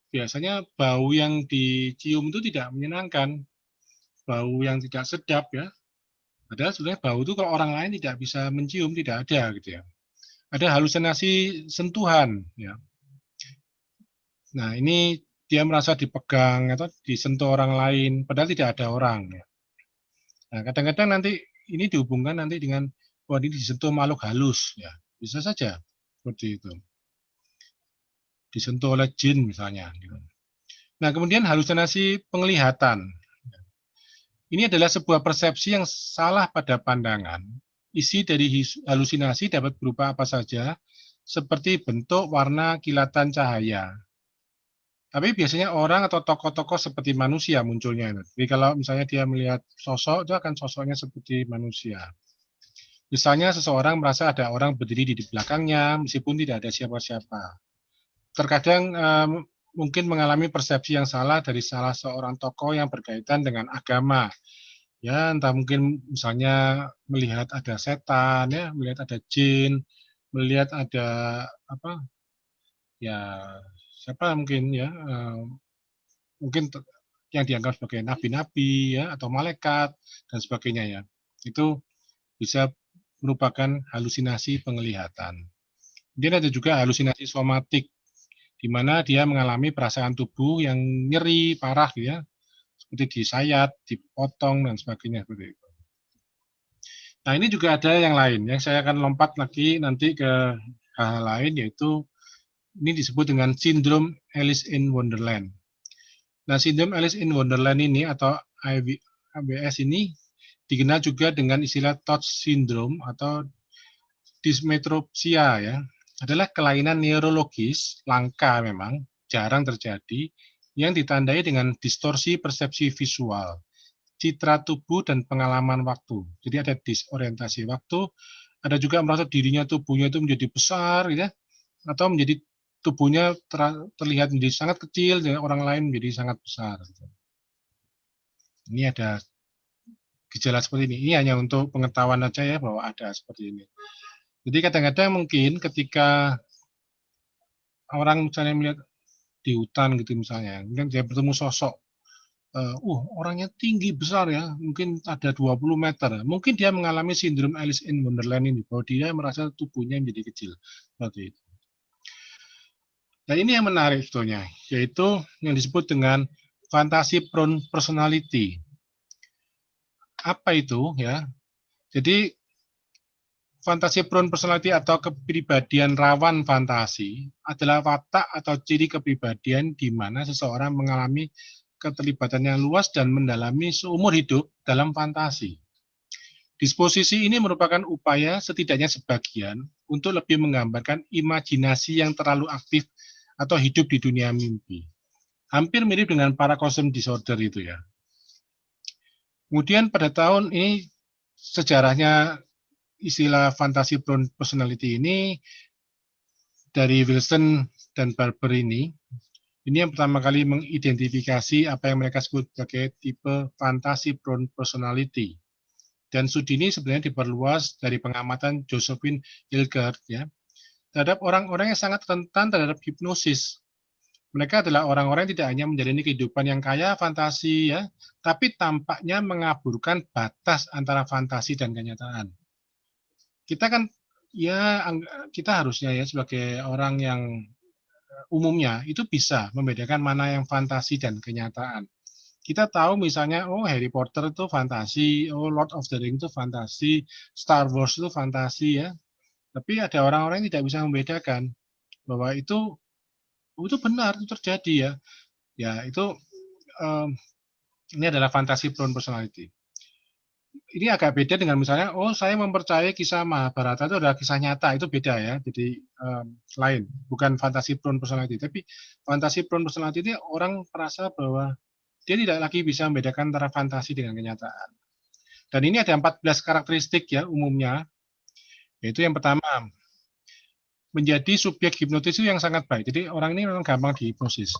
[SPEAKER 1] biasanya bau yang dicium itu tidak menyenangkan, bau yang tidak sedap ya. Padahal sebenarnya bau itu kalau orang lain tidak bisa mencium, tidak ada gitu ya. Ada halusinasi sentuhan ya. Nah, ini dia merasa dipegang atau disentuh orang lain, padahal tidak ada orang ya. Nah, kadang-kadang nanti ini dihubungkan nanti dengan wah ini disentuh makhluk halus ya. Bisa saja seperti itu. Disentuh oleh jin misalnya gitu. Nah, kemudian halusinasi penglihatan. Ini adalah sebuah persepsi yang salah pada pandangan. Isi dari halusinasi dapat berupa apa saja, seperti bentuk, warna, kilatan cahaya. Tapi biasanya orang atau tokoh-tokoh seperti manusia munculnya. Jadi kalau misalnya dia melihat sosok, itu akan sosoknya seperti manusia. Misalnya seseorang merasa ada orang berdiri di belakangnya, meskipun tidak ada siapa-siapa. Terkadang mungkin mengalami persepsi yang salah dari salah seorang tokoh yang berkaitan dengan agama. Ya, entah mungkin misalnya melihat ada setan, ya, melihat ada jin, melihat ada apa, ya siapa mungkin ya, mungkin yang dianggap sebagai nabi-nabi ya atau malaikat dan sebagainya ya. Itu bisa merupakan halusinasi penglihatan. Kemudian ada juga halusinasi somatik, di mana dia mengalami perasaan tubuh yang nyeri parah gitu ya, seperti disayat, dipotong dan sebagainya seperti itu. Nah, ini juga ada yang lain ya. Saya akan lompat lagi nanti ke hal lain, yaitu ini disebut dengan sindrom Alice in Wonderland. Nah, sindrom Alice in Wonderland ini atau ABS ini dikenal juga dengan istilah Touch syndrome atau dysmetropsia ya. Adalah kelainan neurologis langka memang, jarang terjadi, yang ditandai dengan distorsi persepsi visual, citra tubuh dan pengalaman waktu. Jadi ada disorientasi waktu, ada juga merasa dirinya tubuhnya itu menjadi besar ya, atau menjadi tubuhnya terlihat menjadi sangat kecil dan orang lain menjadi sangat besar. Ini ada gejala seperti ini. Ini hanya untuk pengetahuan saja ya bahwa ada seperti ini. Jadi kadang-kadang mungkin ketika orang misalnya melihat di hutan gitu misalnya, kemudian dia bertemu sosok orangnya tinggi besar ya, mungkin ada 20 meter. Mungkin dia mengalami sindrom Alice in Wonderland ini, bahwa dia merasa tubuhnya menjadi kecil. Seperti itu. Nah, ini yang menarik sebetulnya, yaitu yang disebut dengan fantasi prone personality. Apa itu ya? Jadi fantasi prone personality atau kepribadian rawan fantasi adalah watak atau ciri kepribadian di mana seseorang mengalami keterlibatan yang luas dan mendalami seumur hidup dalam fantasi. Disposisi ini merupakan upaya setidaknya sebagian untuk lebih menggambarkan imajinasi yang terlalu aktif atau hidup di dunia mimpi. Hampir mirip dengan paracosm disorder itu ya. Kemudian pada tahun ini sejarahnya istilah fantasi prone personality ini dari Wilson dan Barber ini yang pertama kali mengidentifikasi apa yang mereka sebut sebagai tipe fantasi prone personality. Dan studi ini sebenarnya diperluas dari pengamatan Josephine Hilgard ya, terhadap orang-orang yang sangat rentan terhadap hipnosis. Mereka adalah orang-orang yang tidak hanya menjalani kehidupan yang kaya fantasi ya, tapi tampaknya mengaburkan batas antara fantasi dan kenyataan. Kita kan ya kita harusnya ya sebagai orang yang umumnya itu bisa membedakan mana yang fantasi dan kenyataan. Kita tahu misalnya, oh Harry Potter itu fantasi, oh Lord of the Rings itu fantasi, Star Wars itu fantasi ya. Tapi ada orang-orang yang tidak bisa membedakan bahwa itu benar, itu terjadi ya. Ya itu ini adalah fantasi prone personality. Ini agak beda dengan misalnya, oh saya mempercayai kisah Mahabharata itu adalah kisah nyata, itu beda ya. Jadi lain, bukan fantasi prone personality. Tapi fantasi prone personality ini orang merasa bahwa dia tidak lagi bisa membedakan antara fantasi dengan kenyataan. Dan ini ada 14 karakteristik ya umumnya. Yaitu yang pertama, menjadi subjek hipnotis itu yang sangat baik. Jadi orang ini memang gampang dihipnosis.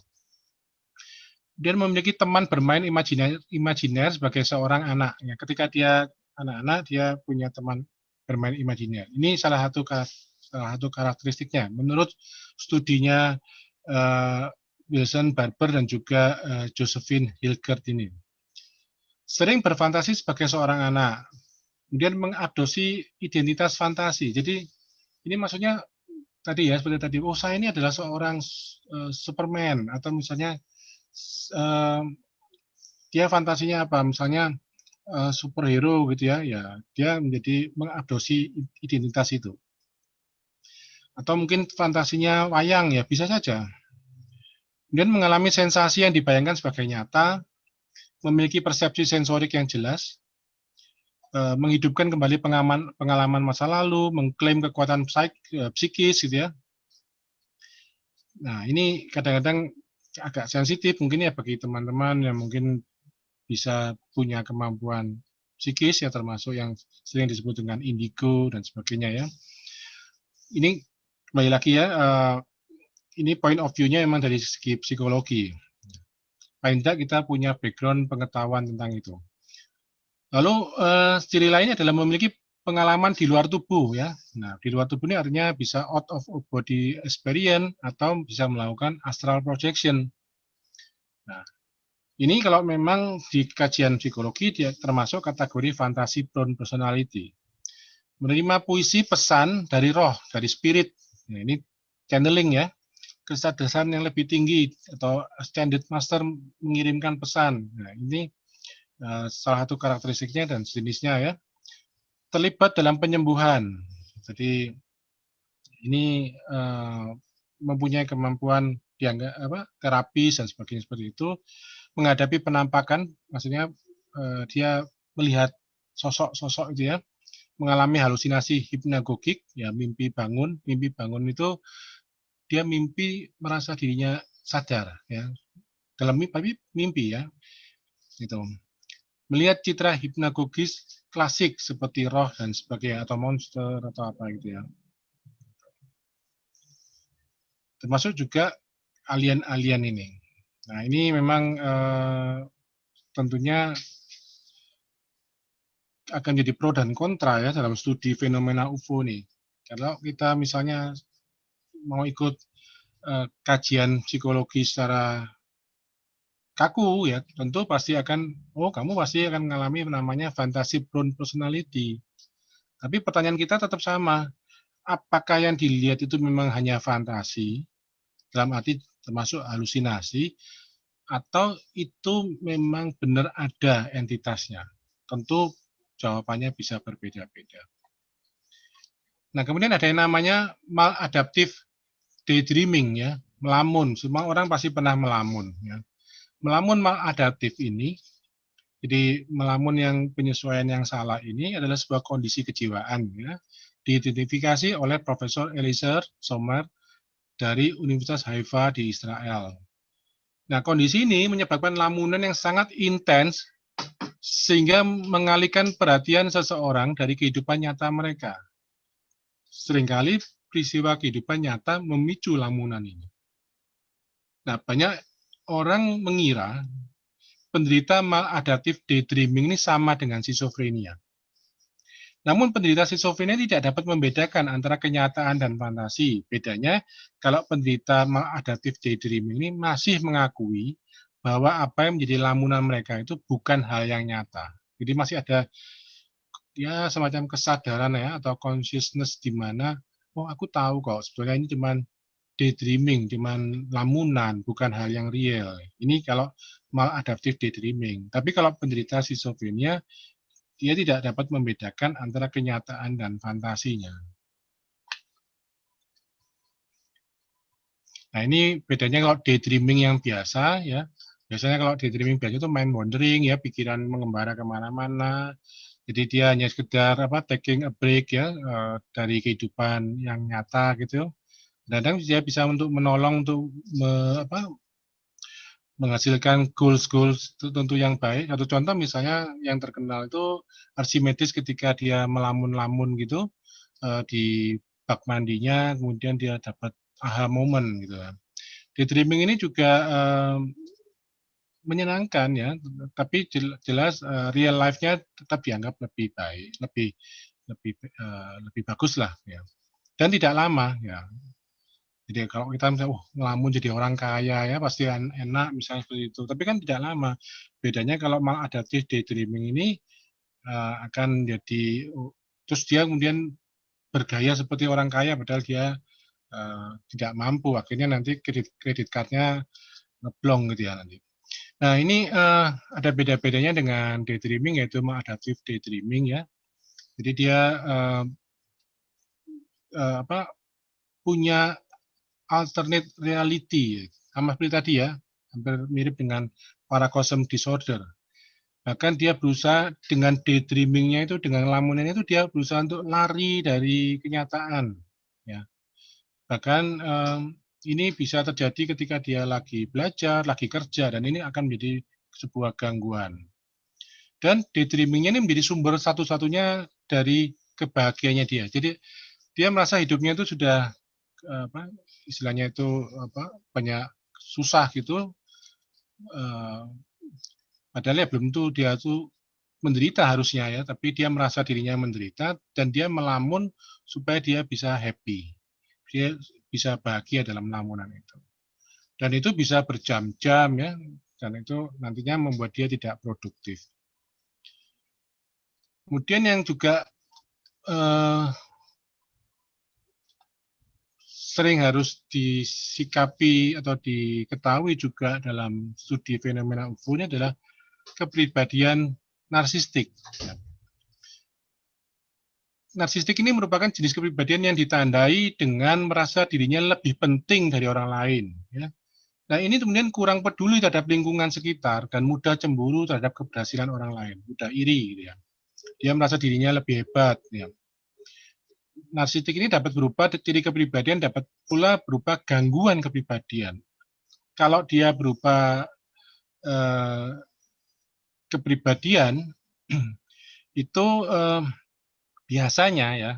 [SPEAKER 1] Dia memiliki teman bermain imajiner sebagai seorang anak. Ya, ketika dia anak-anak, dia punya teman bermain imajiner. Ini salah satu karakteristiknya. Menurut studinya Wilson, Barber, dan juga Josephine Hilgard ini. Sering berfantasi sebagai seorang anak. Kemudian mengadopsi identitas fantasi. Jadi ini maksudnya tadi ya, seperti tadi, oh saya ini adalah seorang Superman, atau misalnya dia fantasinya apa, misalnya superhero gitu ya, ya dia menjadi mengadopsi identitas itu. Atau mungkin fantasinya wayang ya, bisa saja. Kemudian mengalami sensasi yang dibayangkan sebagai nyata, memiliki persepsi sensorik yang jelas, menghidupkan kembali pengalaman masa lalu, mengklaim kekuatan psikis gitu ya. Nah, ini kadang-kadang agak sensitif mungkin ya bagi teman-teman yang mungkin bisa punya kemampuan psikis ya, termasuk yang sering disebut dengan indigo dan sebagainya ya. Ini kembali lagi ya, ini point of view-nya memang dari segi psikologi. Paling tidak kita punya background pengetahuan tentang itu. Lalu ciri lainnya adalah memiliki pengalaman di luar tubuh ya. Nah, di luar tubuh ini artinya bisa out of body experience atau bisa melakukan astral projection. Nah, ini kalau memang di kajian psikologi dia termasuk kategori fantasi prone personality. Menerima puisi pesan dari roh, dari spirit. Nah, ini channeling ya. kecerdasan yang lebih tinggi atau standard master mengirimkan pesan. Nah, ini salah satu karakteristiknya dan jenisnya ya. Terlibat dalam penyembuhan. Jadi ini mempunyai kemampuan dianggap terapis dan sebagainya seperti itu, menghadapi penampakan, maksudnya dia melihat sosok-sosok itu ya, mengalami halusinasi hipnagogik, ya mimpi bangun itu dia mimpi merasa dirinya sadar ya, dalam mimpi ya, gitu. Melihat citra hipnagogis klasik seperti roh dan sebagainya atau monster atau apa gitu ya. Termasuk juga alien-alien ini. Nah, ini memang tentunya akan jadi pro dan kontra ya dalam studi fenomena UFO nih. Kalau kita misalnya mau ikut kajian psikologi secara kaku ya, tentu pasti akan, kamu pasti akan mengalami namanya fantasy prone personality. Tapi pertanyaan kita tetap sama, apakah yang dilihat itu memang hanya fantasi, dalam arti termasuk halusinasi, atau itu memang benar ada entitasnya? Tentu jawabannya bisa berbeda-beda. Nah, kemudian ada yang namanya maladaptive daydreaming ya, melamun. Semua orang pasti pernah melamun ya. Melamun maladaptif ini, jadi melamun yang penyesuaian yang salah ini adalah sebuah kondisi kejiwaan ya, diidentifikasi oleh Profesor Eliezer Sommer dari Universitas Haifa di Israel. Nah, kondisi ini menyebabkan lamunan yang sangat intens sehingga mengalihkan perhatian seseorang dari kehidupan nyata mereka. Seringkali peristiwa kehidupan nyata memicu lamunan ini. Nah, banyak orang mengira penderita maladaptive daydreaming ini sama dengan schizophrenia. Namun penderita schizophrenia tidak dapat membedakan antara kenyataan dan fantasi. Bedanya, kalau penderita maladaptive daydreaming ini masih mengakui bahwa apa yang menjadi lamunan mereka itu bukan hal yang nyata. Jadi masih ada ya semacam kesadaran ya atau consciousness di mana aku tahu kok sebetulnya ini cuma daydreaming, cuman lamunan, bukan hal yang real. Ini kalau maladaptive daydreaming. Tapi kalau penderita schizophrenia, dia tidak dapat membedakan antara kenyataan dan fantasinya. Nah, ini bedanya kalau daydreaming yang biasa, ya. Biasanya kalau daydreaming biasa itu mind wandering, ya, pikiran mengembara kemana-mana. Jadi dia hanya sekedar taking a break ya dari kehidupan yang nyata gitu. Kadang dia bisa untuk menolong untuk menghasilkan goals-goals tertentu yang baik. Satu contoh misalnya yang terkenal itu Archimedes ketika dia melamun-lamun gitu di bak mandinya, kemudian dia dapat aha moment gitu. Daydreaming ini juga menyenangkan ya, tapi jelas real life-nya tetap dianggap lebih baik, lebih bagus lah ya. Dan tidak lama ya. Jadi kalau kita misalnya, ngelamun jadi orang kaya ya pasti enak misalnya seperti itu. Tapi kan tidak lama. Bedanya kalau maladaptive daydreaming ini akan jadi terus dia kemudian bergaya seperti orang kaya padahal dia tidak mampu. Akhirnya nanti kredit card-nya ngeblong gitu ya nanti. Nah ini ada beda-bedanya dengan daydreaming yaitu maladaptive daydreaming ya. Jadi dia punya alternate reality, sama seperti tadi ya, hampir mirip dengan paracosm disorder. Bahkan dia berusaha dengan daydreaming-nya itu, dengan lamunannya itu dia berusaha untuk lari dari kenyataan. Ya. Bahkan ini bisa terjadi ketika dia lagi belajar, lagi kerja, dan ini akan menjadi sebuah gangguan. Dan daydreaming-nya ini menjadi sumber satu-satunya dari kebahagiaannya dia. Jadi dia merasa hidupnya itu sudah istilahnya itu banyak susah gitu, padahal ya belum tentu dia tuh menderita harusnya ya, tapi dia merasa dirinya menderita dan dia melamun supaya dia bisa happy, dia bisa bahagia dalam lamunan itu. Dan itu bisa berjam-jam ya, dan itu nantinya membuat dia tidak produktif. Kemudian yang juga sering harus disikapi atau diketahui juga dalam studi fenomena UFO ini adalah kepribadian narsistik. Narsistik ini merupakan jenis kepribadian yang ditandai dengan merasa dirinya lebih penting dari orang lain. Ya. Nah, ini kemudian kurang peduli terhadap lingkungan sekitar dan mudah cemburu terhadap keberhasilan orang lain, mudah iri. Gitu ya. Dia merasa dirinya lebih hebat. Ya. Narsistik ini dapat berupa ciri kepribadian, dapat pula berupa gangguan kepribadian. Kalau dia berupa kepribadian, itu biasanya ya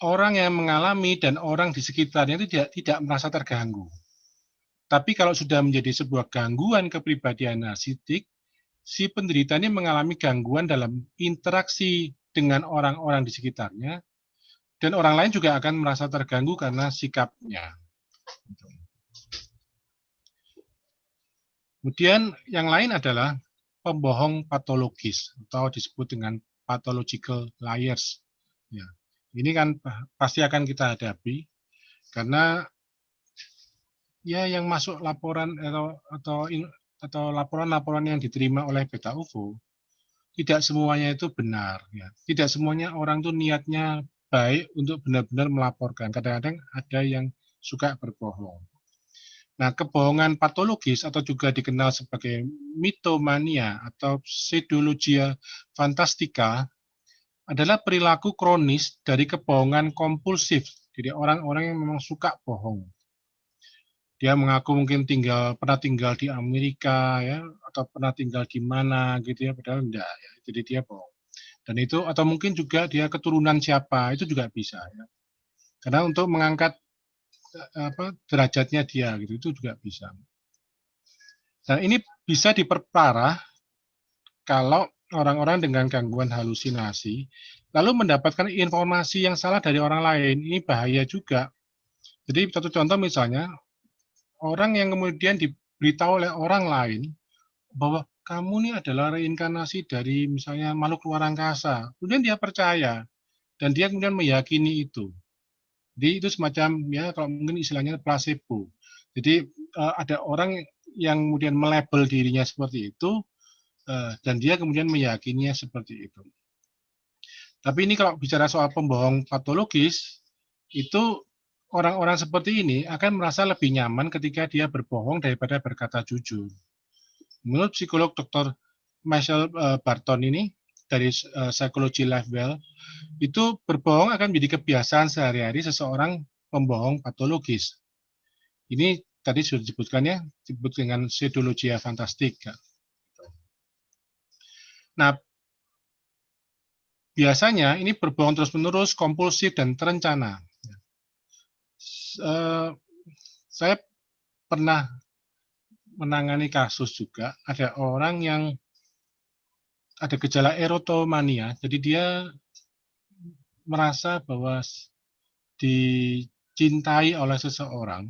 [SPEAKER 1] orang yang mengalami dan orang di sekitarnya itu tidak merasa terganggu. Tapi kalau sudah menjadi sebuah gangguan kepribadian narsistik, si penderita ini mengalami gangguan dalam interaksi dengan orang-orang di sekitarnya, dan orang lain juga akan merasa terganggu karena sikapnya. Kemudian yang lain adalah pembohong patologis atau disebut dengan pathological liars. Ya, ini kan pasti akan kita hadapi karena ya yang masuk laporan atau laporan-laporan yang diterima oleh Beta UFO tidak semuanya itu benar ya. Tidak semuanya orang tuh niatnya baik untuk benar-benar melaporkan. Kadang-kadang ada yang suka berbohong. Nah, kebohongan patologis atau juga dikenal sebagai mitomania atau pseudologia fantastica adalah perilaku kronis dari kebohongan kompulsif. Jadi orang-orang yang memang suka bohong. Dia mengaku mungkin pernah tinggal di Amerika ya, atau pernah tinggal di mana gitu ya, padahal enggak ya. Jadi dia bohong. Dan itu atau mungkin juga dia keturunan siapa, itu juga bisa ya. Karena untuk mengangkat derajatnya dia gitu, itu juga bisa. Nah, ini bisa diperparah kalau orang-orang dengan gangguan halusinasi lalu mendapatkan informasi yang salah dari orang lain. Ini bahaya juga. Jadi satu contoh misalnya, orang yang kemudian diberitahu oleh orang lain bahwa kamu ini adalah reinkarnasi dari misalnya makhluk luar angkasa. Kemudian dia percaya dan dia kemudian meyakini itu. Jadi itu semacam ya kalau mungkin istilahnya placebo. Jadi ada orang yang kemudian melabel dirinya seperti itu dan dia kemudian meyakininya seperti itu. Tapi ini kalau bicara soal pembohong patologis, itu orang-orang seperti ini akan merasa lebih nyaman ketika dia berbohong daripada berkata jujur. Menurut psikolog Dr. Michael Barton ini dari Psychology Life Well, itu berbohong akan menjadi kebiasaan sehari-hari seseorang pembohong patologis. Ini tadi sudah disebutkan ya, disebut dengan pseudologia fantastica. Nah, biasanya ini berbohong terus-menerus, kompulsif, dan terencana. Saya pernah menangani kasus juga, ada orang yang ada gejala erotomania, jadi dia merasa bahwa dicintai oleh seseorang,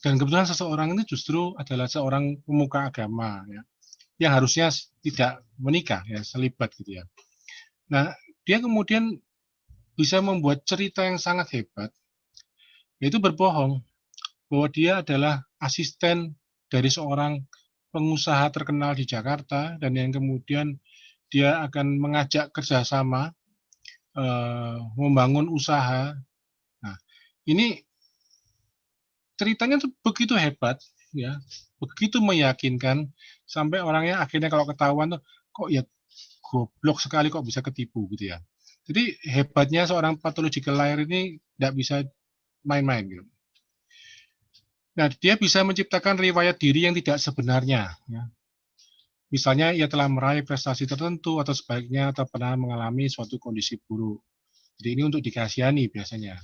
[SPEAKER 1] dan kebetulan seseorang ini justru adalah seorang pemuka agama, ya, yang harusnya tidak menikah, ya, selibat gitu ya. Nah, dia kemudian bisa membuat cerita yang sangat hebat, yaitu berbohong bahwa dia adalah asisten dari seorang pengusaha terkenal di Jakarta dan yang kemudian dia akan mengajak kerjasama membangun usaha. Nah, ini ceritanya tuh begitu hebat, ya, begitu meyakinkan sampai orangnya akhirnya kalau ketahuan tuh kok ya goblok sekali kok bisa ketipu gitu ya. Jadi hebatnya seorang pathological liar ini tidak bisa main-main gitu. Nah, dia bisa menciptakan riwayat diri yang tidak sebenarnya. Ya. Misalnya, ia telah meraih prestasi tertentu atau sebaliknya atau pernah mengalami suatu kondisi buruk. Jadi ini untuk dikasihani biasanya.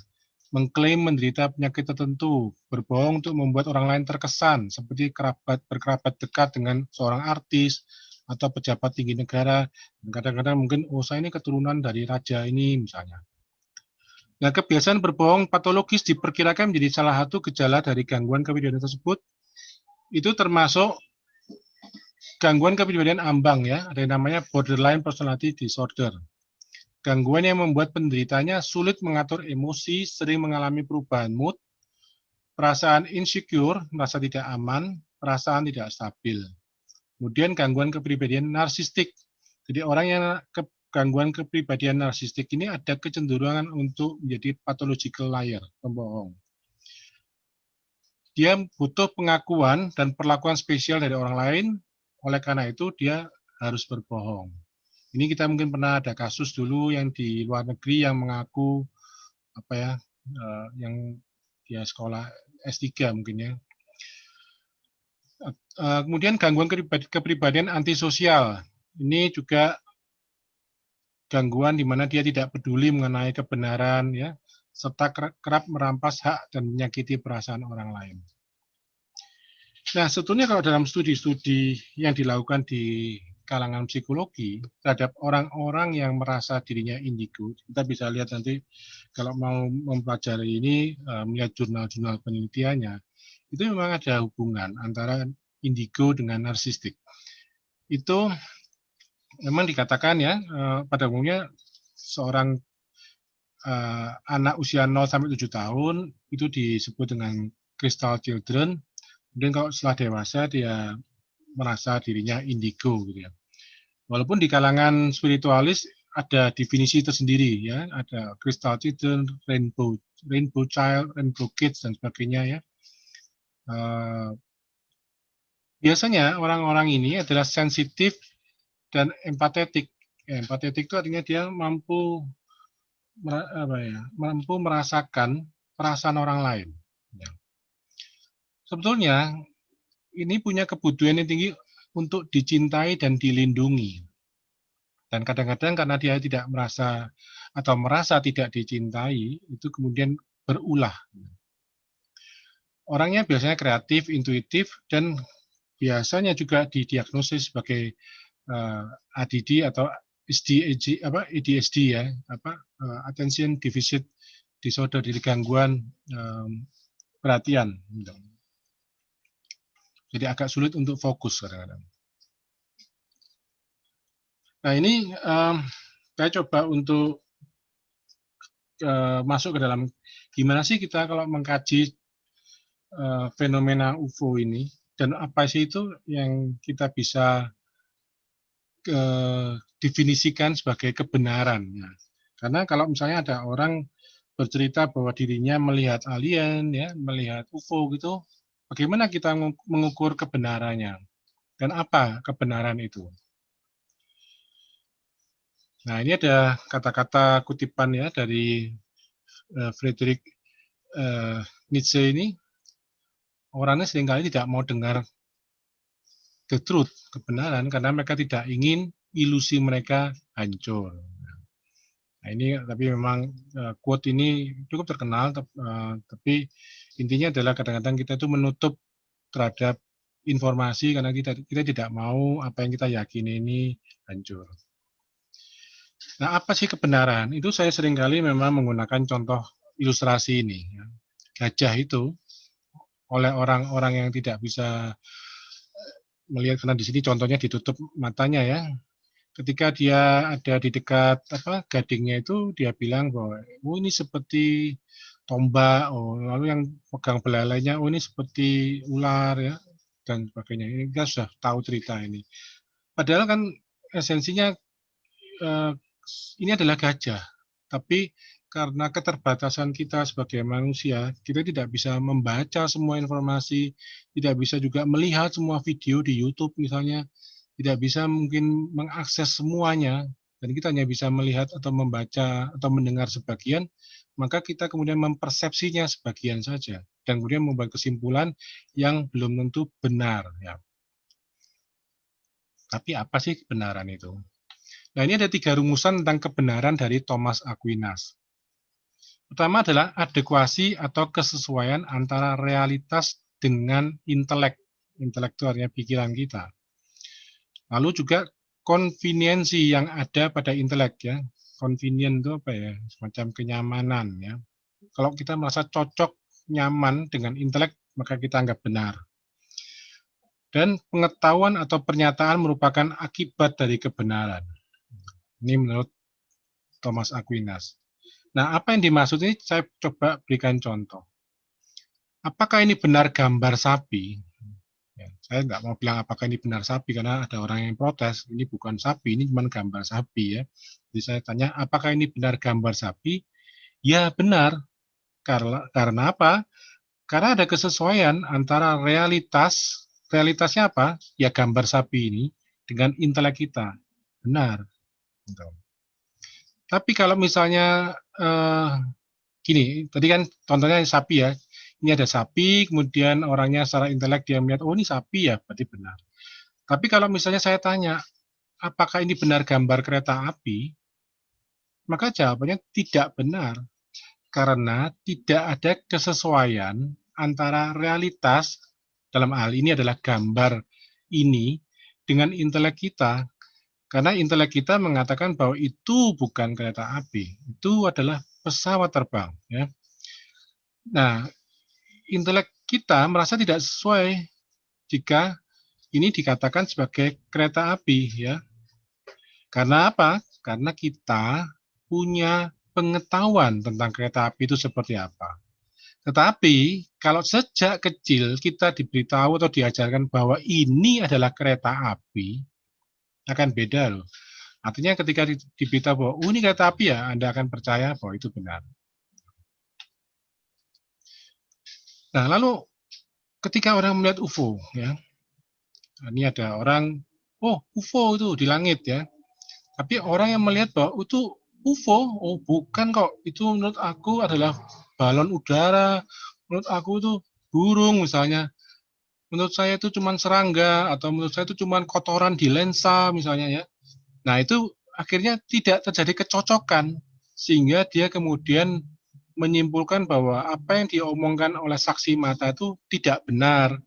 [SPEAKER 1] Mengklaim menderita penyakit tertentu, berbohong untuk membuat orang lain terkesan, seperti berkerabat dekat dengan seorang artis atau pejabat tinggi negara. Kadang-kadang mungkin, oh saya ini keturunan dari raja ini misalnya. Nah, kebiasaan berbohong patologis diperkirakan menjadi salah satu gejala dari gangguan kepribadian tersebut. Itu termasuk gangguan kepribadian ambang ya, ada yang namanya borderline personality disorder. Gangguan yang membuat penderitanya sulit mengatur emosi, sering mengalami perubahan mood, perasaan insecure, merasa tidak aman, perasaan tidak stabil. Kemudian gangguan kepribadian narsistik. Jadi orang yang gangguan kepribadian narsistik ini ada kecenderungan untuk menjadi pathological liar, pembohong. Dia butuh pengakuan dan perlakuan spesial dari orang lain, oleh karena itu dia harus berbohong. Ini kita mungkin pernah ada kasus dulu yang di luar negeri yang mengaku apa ya, yang dia sekolah S3 mungkin ya. Kemudian gangguan kepribadian antisosial. Ini juga gangguan di mana dia tidak peduli mengenai kebenaran ya, serta kerap merampas hak dan menyakiti perasaan orang lain. Nah, sebetulnya kalau dalam studi-studi yang dilakukan di kalangan psikologi terhadap orang-orang yang merasa dirinya indigo, kita bisa lihat nanti kalau mau mempelajari ini, melihat jurnal-jurnal penelitiannya, itu memang ada hubungan antara indigo dengan narsistik. Itu memang dikatakan ya, pada umumnya seorang anak usia 0 sampai 7 tahun itu disebut dengan crystal children. Kemudian kalau setelah dewasa dia merasa dirinya indigo gitu ya. Walaupun di kalangan spiritualis ada definisi tersendiri ya, ada crystal children, rainbow child, rainbow kids dan sebagainya ya. Biasanya orang-orang ini adalah sensitif dan empatetik. Empatetik itu artinya dia mampu mampu merasakan perasaan orang lain. Ya. Sebetulnya ini punya kebutuhan yang tinggi untuk dicintai dan dilindungi. Dan kadang-kadang karena dia tidak merasa atau merasa tidak dicintai, itu kemudian berulah. Orangnya biasanya kreatif, intuitif, dan biasanya juga didiagnosis sebagai ADD atau ADHD ya, attention deficit disorder, jadi gangguan perhatian. Jadi agak sulit untuk fokus kadang-kadang. Nah ini saya coba untuk masuk ke dalam gimana sih kita kalau mengkaji fenomena UFO ini dan apa sih itu yang kita bisa definisikan sebagai kebenaran. Nah, karena kalau misalnya ada orang bercerita bahwa dirinya melihat alien, ya, melihat UFO gitu, bagaimana kita mengukur kebenarannya dan apa kebenaran itu? Nah, ini ada kata-kata kutipan ya dari Friedrich Nietzsche ini. Orangnya seringkali tidak mau dengar the truth, kebenaran, karena mereka tidak ingin ilusi mereka hancur. Nah, ini tapi memang quote ini cukup terkenal, tapi intinya adalah kadang-kadang kita itu menutup terhadap informasi karena kita tidak mau apa yang kita yakini ini hancur. Nah, apa sih kebenaran? Itu saya seringkali memang menggunakan contoh ilustrasi ini. Gajah itu oleh orang-orang yang tidak bisa melihat, karena di sini contohnya ditutup matanya ya. Ketika dia ada di dekat gadingnya itu, dia bilang bahwa oh ini seperti tombak, oh lalu yang pegang belalainya oh ini seperti ular ya dan sebagainya. Ini kita sudah tahu cerita ini. Padahal kan esensinya ini adalah gajah, tapi karena keterbatasan kita sebagai manusia, kita tidak bisa membaca semua informasi, tidak bisa juga melihat semua video di YouTube misalnya, tidak bisa mungkin mengakses semuanya, dan kita hanya bisa melihat atau membaca atau mendengar sebagian, maka kita kemudian mempersepsinya sebagian saja, dan kemudian membuat kesimpulan yang belum tentu benar. Ya. Tapi apa sih kebenaran itu? Nah, ini ada 3 rumusan tentang kebenaran dari Thomas Aquinas. Pertama adalah adekuasi atau kesesuaian antara realitas dengan intelek. Intelek itu artinya pikiran kita. Lalu juga konveniensi yang ada pada intelek ya. Convenient itu apa ya? Semacam kenyamanan ya. Kalau kita merasa cocok, nyaman dengan intelek, maka kita anggap benar. Dan pengetahuan atau pernyataan merupakan akibat dari kebenaran. Ini menurut Thomas Aquinas. Nah, apa yang dimaksud ini saya coba berikan contoh. Apakah ini benar gambar sapi? Ya, saya nggak mau bilang apakah ini benar sapi, karena ada orang yang protes, ini bukan sapi, ini cuma gambar sapi ya. Jadi saya tanya, apakah ini benar gambar sapi? Ya benar, karena apa? Karena ada kesesuaian antara realitasnya apa? Ya gambar sapi ini, dengan intelek kita. Benar. Gitu. Tapi kalau misalnya gini, tadi kan contohnya sapi ya. Ini ada sapi, kemudian orangnya secara intelek dia melihat, oh ini sapi ya, berarti benar. Tapi kalau misalnya saya tanya, apakah ini benar gambar kereta api? Maka jawabannya tidak benar. Karena tidak ada kesesuaian antara realitas, dalam hal ini adalah gambar ini, dengan intelek kita. Karena intelek kita mengatakan bahwa itu bukan kereta api, itu adalah pesawat terbang. Ya. Nah, intelek kita merasa tidak sesuai jika ini dikatakan sebagai kereta api, ya. Karena apa? Karena kita punya pengetahuan tentang kereta api itu seperti apa. Tetapi kalau sejak kecil kita diberitahu atau diajarkan bahwa ini adalah kereta api, akan beda loh. Artinya ketika diberitahu bahwa ini kereta api ya, Anda akan percaya bahwa itu benar. Nah, lalu ketika orang melihat UFO, ya, ini ada orang, oh UFO itu di langit ya, tapi orang yang melihat bahwa itu UFO, oh bukan kok, itu menurut aku adalah balon udara, menurut aku itu burung misalnya, menurut saya itu cuma serangga, atau menurut saya itu cuma kotoran di lensa misalnya ya. Nah itu akhirnya tidak terjadi kecocokan, sehingga dia kemudian menyimpulkan bahwa apa yang diomongkan oleh saksi mata itu tidak benar,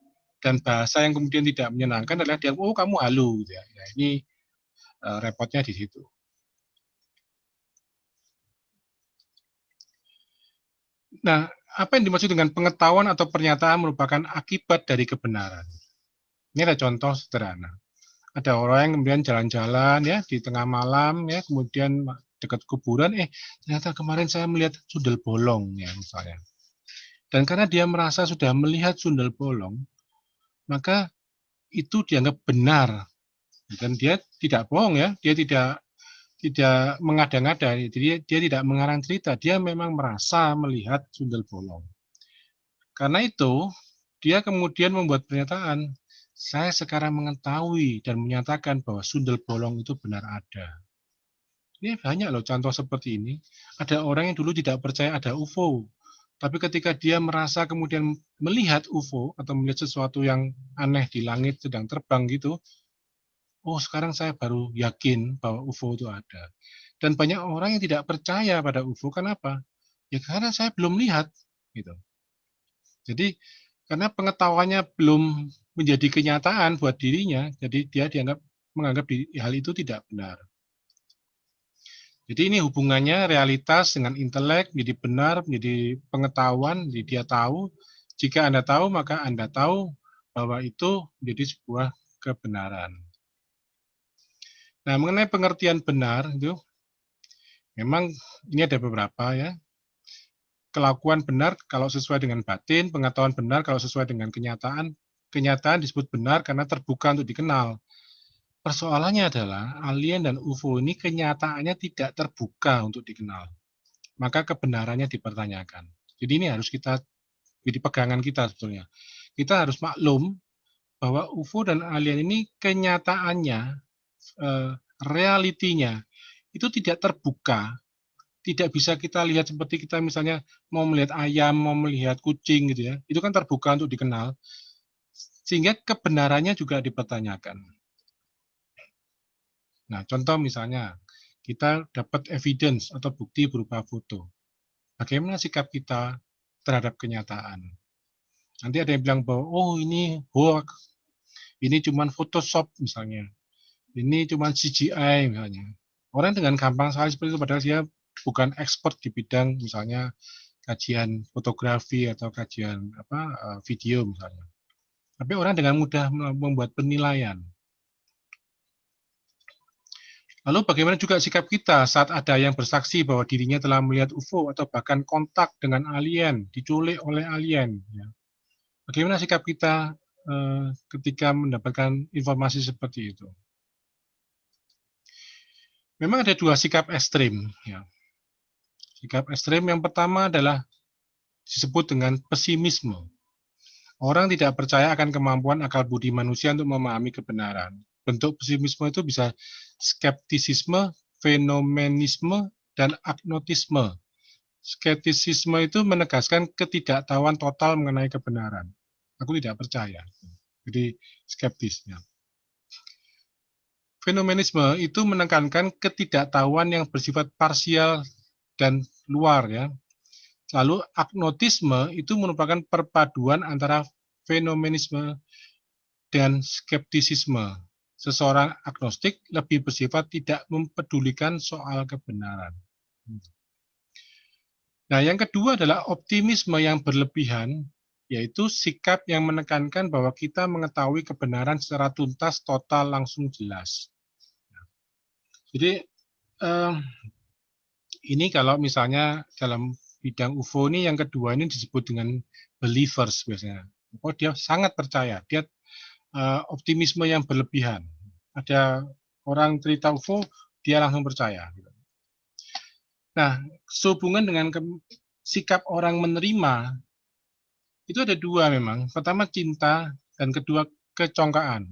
[SPEAKER 1] dan bahasa yang kemudian tidak menyenangkan adalah dia, oh kamu halu, gitu ya. Ya, ini repotnya di situ. Nah, apa yang dimaksud dengan pengetahuan atau pernyataan merupakan akibat dari kebenaran? Ini ada contoh sederhana. Ada orang yang kemudian jalan-jalan ya di tengah malam ya, kemudian dekat kuburan, ternyata kemarin saya melihat sundel bolong ya misalnya. Dan karena dia merasa sudah melihat sundel bolong, maka itu dianggap benar. Dan dia tidak bohong ya, dia tidak mengada-ngada, jadi dia tidak mengarang cerita, dia memang merasa melihat sundel bolong. Karena itu, dia kemudian membuat pernyataan, saya sekarang mengetahui dan menyatakan bahwa sundel bolong itu benar ada. Ini banyak loh contoh seperti ini. Ada orang yang dulu tidak percaya ada UFO, tapi ketika dia merasa kemudian melihat UFO atau melihat sesuatu yang aneh di langit sedang terbang gitu, oh sekarang saya baru yakin bahwa UFO itu ada. Dan banyak orang yang tidak percaya pada UFO, kenapa? Ya karena saya belum lihat, gitu. Jadi karena pengetahuannya belum menjadi kenyataan buat dirinya, jadi dia menganggap hal itu tidak benar. Jadi ini hubungannya realitas dengan intelek menjadi benar, menjadi pengetahuan, jadi dia tahu. Jika Anda tahu, maka Anda tahu bahwa itu menjadi sebuah kebenaran. Nah, mengenai pengertian benar itu memang ini ada beberapa ya. Kelakuan benar kalau sesuai dengan batin, pengetahuan benar kalau sesuai dengan kenyataan. Kenyataan disebut benar karena terbuka untuk dikenal. Persoalannya adalah alien dan UFO ini kenyataannya tidak terbuka untuk dikenal. Maka kebenarannya dipertanyakan. Jadi ini harus kita jadi pegangan kita sebetulnya. Kita harus maklum bahwa UFO dan alien ini kenyataannya, realitinya itu tidak terbuka, tidak bisa kita lihat seperti kita misalnya mau melihat ayam, mau melihat kucing gitu ya. Itu kan terbuka untuk dikenal, sehingga kebenarannya juga dipertanyakan. Nah, contoh misalnya kita dapat evidence atau bukti berupa foto. Bagaimana sikap kita terhadap kenyataan? Nanti ada yang bilang bahwa oh ini hoax, ini cuma Photoshop misalnya, ini cuma CGI misalnya. Orang dengan gampang sekali seperti itu, padahal dia bukan expert di bidang misalnya kajian fotografi atau kajian video misalnya. Tapi orang dengan mudah membuat penilaian. Lalu bagaimana juga sikap kita saat ada yang bersaksi bahwa dirinya telah melihat UFO atau bahkan kontak dengan alien, diculik oleh alien. Ya. Bagaimana sikap kita ketika mendapatkan informasi seperti itu? Memang ada dua sikap ekstrim. Ya. Sikap ekstrim yang pertama adalah disebut dengan pesimisme. Orang tidak percaya akan kemampuan akal budi manusia untuk memahami kebenaran. Bentuk pesimisme itu bisa skeptisisme, fenomenisme, dan agnotisme. Skeptisisme itu menegaskan ketidaktahuan total mengenai kebenaran. Aku tidak percaya. Jadi skeptisnya. Fenomenisme itu menekankan ketidaktahuan yang bersifat parsial dan luar, ya. Lalu agnotisme itu merupakan perpaduan antara fenomenisme dan skeptisisme. Seseorang agnostik lebih bersifat tidak mempedulikan soal kebenaran. Nah, yang kedua adalah optimisme yang berlebihan, yaitu sikap yang menekankan bahwa kita mengetahui kebenaran secara tuntas, total, langsung jelas. Jadi, ini kalau misalnya dalam bidang UFO ini yang kedua ini disebut dengan believers biasanya. Oh, dia sangat percaya, dia optimisme yang berlebihan. Ada orang cerita UFO, dia langsung percaya. Nah, sehubungan dengan sikap orang menerima, itu ada dua memang. Pertama cinta, dan kedua kecongkaan.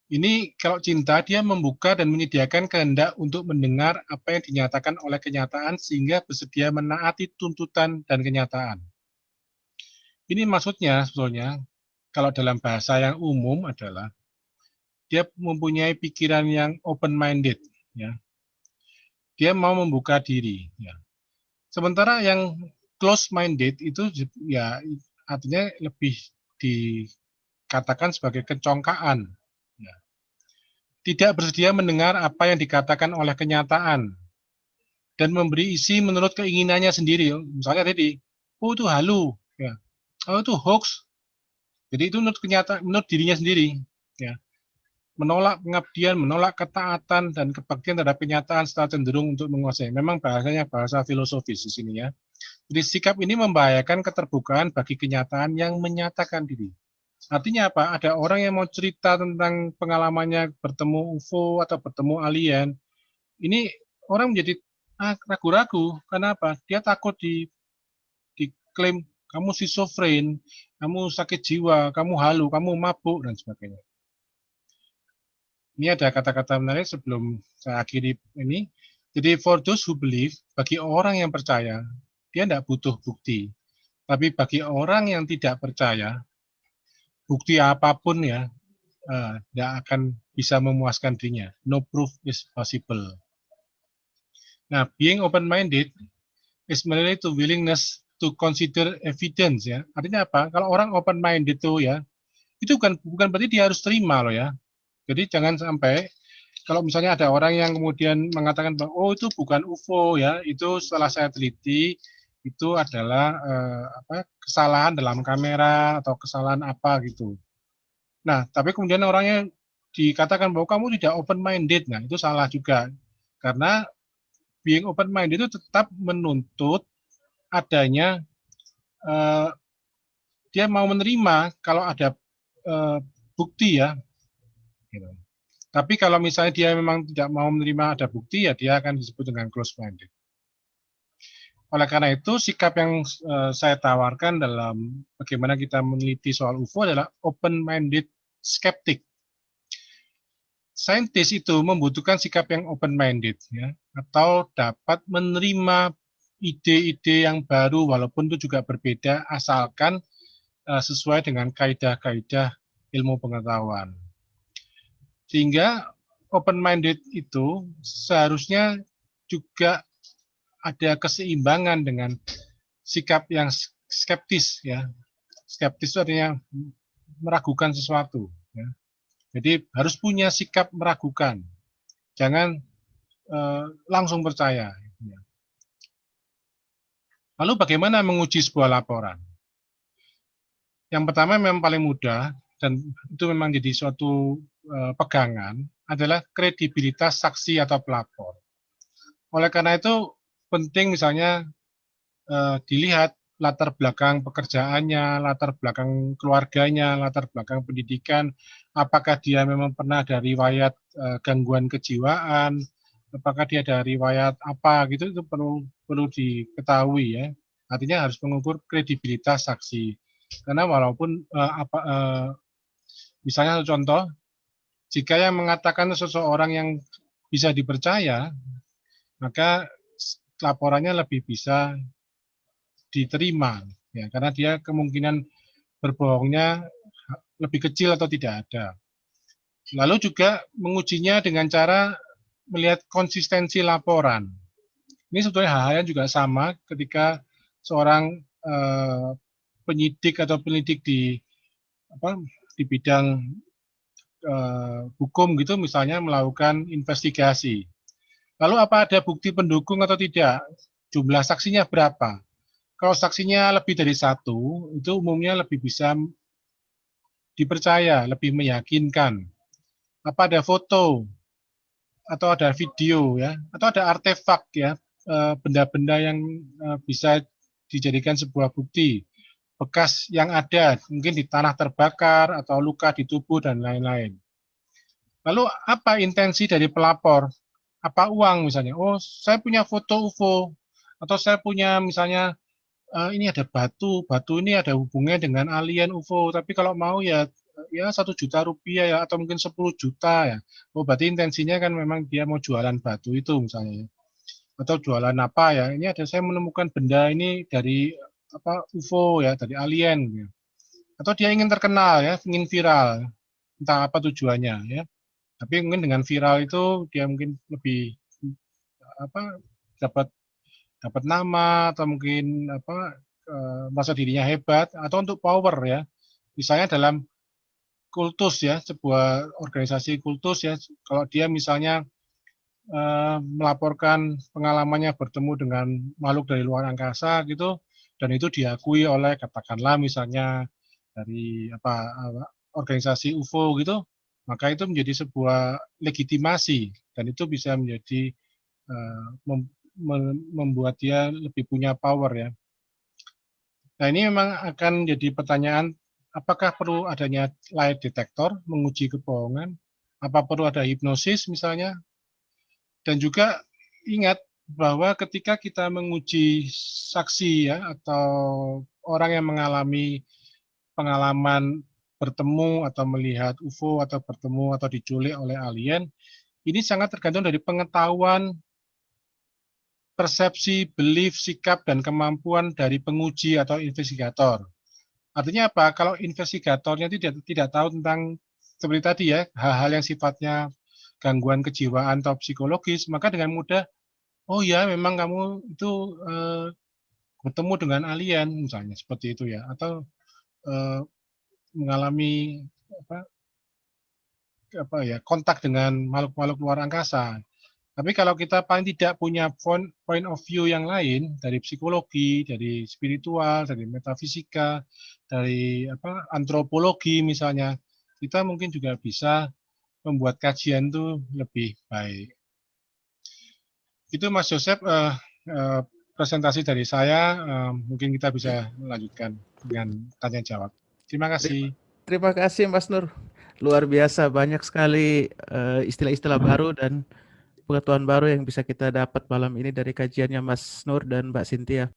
[SPEAKER 1] Ini kalau cinta, dia membuka dan menyediakan kehendak untuk mendengar apa yang dinyatakan oleh kenyataan sehingga bersedia menaati tuntutan dan kenyataan. Ini maksudnya sebetulnya, kalau dalam bahasa yang umum adalah, dia mempunyai pikiran yang open-minded, ya. Dia mau membuka diri, ya. Sementara yang close-minded itu ya artinya lebih dikatakan sebagai kecongkaan. Ya. Tidak bersedia mendengar apa yang dikatakan oleh kenyataan dan memberi isi menurut keinginannya sendiri. Misalnya tadi, oh itu halu, ya. Oh itu hoax. Jadi itu menurut dirinya sendiri. Ya. Menolak pengabdian, menolak ketaatan dan kebaktian terhadap kenyataan setelah cenderung untuk menguasai. Memang bahasanya bahasa filosofis di sini, ya. Jadi sikap ini membahayakan keterbukaan bagi kenyataan yang menyatakan diri. Artinya apa? Ada orang yang mau cerita tentang pengalamannya bertemu UFO atau bertemu alien. Ini orang menjadi ragu-ragu. Kenapa? Dia takut diklaim kamu schizofren, kamu sakit jiwa, kamu halu, kamu mabuk, dan sebagainya. Ini ada kata-kata menarik sebelum saya akhiri ini. Jadi for those who believe, bagi orang yang percaya, dia tidak butuh bukti. Tapi bagi orang yang tidak percaya, bukti apapun ya, tidak akan bisa memuaskan dirinya. No proof is possible. Nah, being open-minded is related to willingness to consider evidence, ya. Artinya apa? Kalau orang open-minded itu ya, itu bukan berarti dia harus terima loh ya. Jadi jangan sampai kalau misalnya ada orang yang kemudian mengatakan bahwa oh itu bukan UFO ya, itu setelah saya teliti itu adalah kesalahan dalam kamera atau kesalahan apa gitu. Nah, tapi kemudian orangnya dikatakan bahwa kamu tidak open minded. Nah, itu salah juga. Karena being open minded itu tetap menuntut adanya dia mau menerima kalau ada bukti ya. Gitu. Tapi kalau misalnya dia memang tidak mau menerima ada bukti, ya dia akan disebut dengan close-minded. Oleh karena itu, sikap yang saya tawarkan dalam bagaimana kita meneliti soal UFO adalah open-minded skeptic. Saintis itu membutuhkan sikap yang open-minded, ya, atau dapat menerima ide-ide yang baru walaupun itu juga berbeda, asalkan sesuai dengan kaidah-kaidah ilmu pengetahuan. Sehingga open-minded itu seharusnya juga ada keseimbangan dengan sikap yang skeptis, ya. Skeptis itu artinya meragukan sesuatu, ya. Jadi harus punya sikap meragukan, jangan langsung percaya. Ya. Lalu bagaimana menguji sebuah laporan? Yang pertama memang paling mudah dan itu memang jadi suatu pegangan adalah kredibilitas saksi atau pelapor. Oleh karena itu penting misalnya dilihat latar belakang pekerjaannya, latar belakang keluarganya, latar belakang pendidikan, apakah dia memang pernah ada riwayat gangguan kejiwaan, apakah dia ada riwayat apa gitu, itu perlu diketahui ya. Artinya harus mengukur kredibilitas saksi. Karena walaupun misalnya contoh, jika yang mengatakan seseorang yang bisa dipercaya, maka laporannya lebih bisa diterima, ya, karena dia kemungkinan berbohongnya lebih kecil atau tidak ada. Lalu juga mengujinya dengan cara melihat konsistensi laporan. Ini sebetulnya hal-hal yang juga sama ketika seorang penyidik atau penyidik di bidang hukum gitu misalnya melakukan investigasi. Lalu apa ada bukti pendukung atau tidak? Jumlah saksinya berapa? Kalau saksinya lebih dari satu, itu umumnya lebih bisa dipercaya, lebih meyakinkan. Apa ada foto atau ada video ya, atau ada artefak ya, benda-benda yang bisa dijadikan sebuah bukti, bekas yang ada mungkin di tanah terbakar atau luka di tubuh dan lain-lain. Lalu apa intensi dari pelapor? Apa uang misalnya? Oh, saya punya foto UFO, atau saya punya misalnya ini ada batu ini ada hubungannya dengan alien UFO, tapi kalau mau ya 1 juta rupiah ya, atau mungkin 10 juta ya. Oh, berarti intensinya kan memang dia mau jualan batu itu misalnya ya. Atau jualan apa ya, ini ada saya menemukan benda ini dari UFO ya, dari alien ya. Atau dia ingin terkenal ya, ingin viral, entah apa tujuannya ya. Tapi mungkin dengan viral itu dia mungkin lebih dapat nama, atau mungkin merasa dirinya hebat, atau untuk power ya. Misalnya dalam kultus ya, sebuah organisasi kultus ya, kalau dia misalnya melaporkan pengalamannya bertemu dengan makhluk dari luar angkasa gitu, dan itu diakui oleh katakanlah misalnya dari organisasi UFO gitu, maka itu menjadi sebuah legitimasi, dan itu bisa menjadi membuat dia lebih punya power ya. Nah, ini memang akan jadi pertanyaan, apakah perlu adanya lie detector menguji kebohongan? Apa perlu ada hipnosis misalnya? Dan juga ingat bahwa ketika kita menguji saksi ya, atau orang yang mengalami pengalaman bertemu atau melihat UFO atau bertemu atau diculik oleh alien, ini sangat tergantung dari pengetahuan, persepsi, belief, sikap, dan kemampuan dari penguji atau investigator. Artinya apa? Kalau investigatornya tidak tahu tentang seperti tadi ya, hal-hal yang sifatnya gangguan kejiwaan atau psikologis, maka dengan mudah, oh ya memang kamu itu bertemu dengan alien misalnya seperti itu ya, atau mengalami kontak dengan makhluk-makhluk luar angkasa. Tapi kalau kita paling tidak punya point of view yang lain, dari psikologi, dari spiritual, dari metafisika, dari antropologi misalnya, kita mungkin juga bisa membuat kajian itu lebih baik. Itu Mas Joseph, presentasi dari saya, mungkin kita bisa melanjutkan dengan tanya jawab. Terima kasih.
[SPEAKER 2] Terima kasih Mas Nur. Luar biasa, banyak sekali istilah-istilah baru dan pengetahuan baru yang bisa kita dapat malam ini dari kajiannya Mas Nur dan Mbak Cynthia.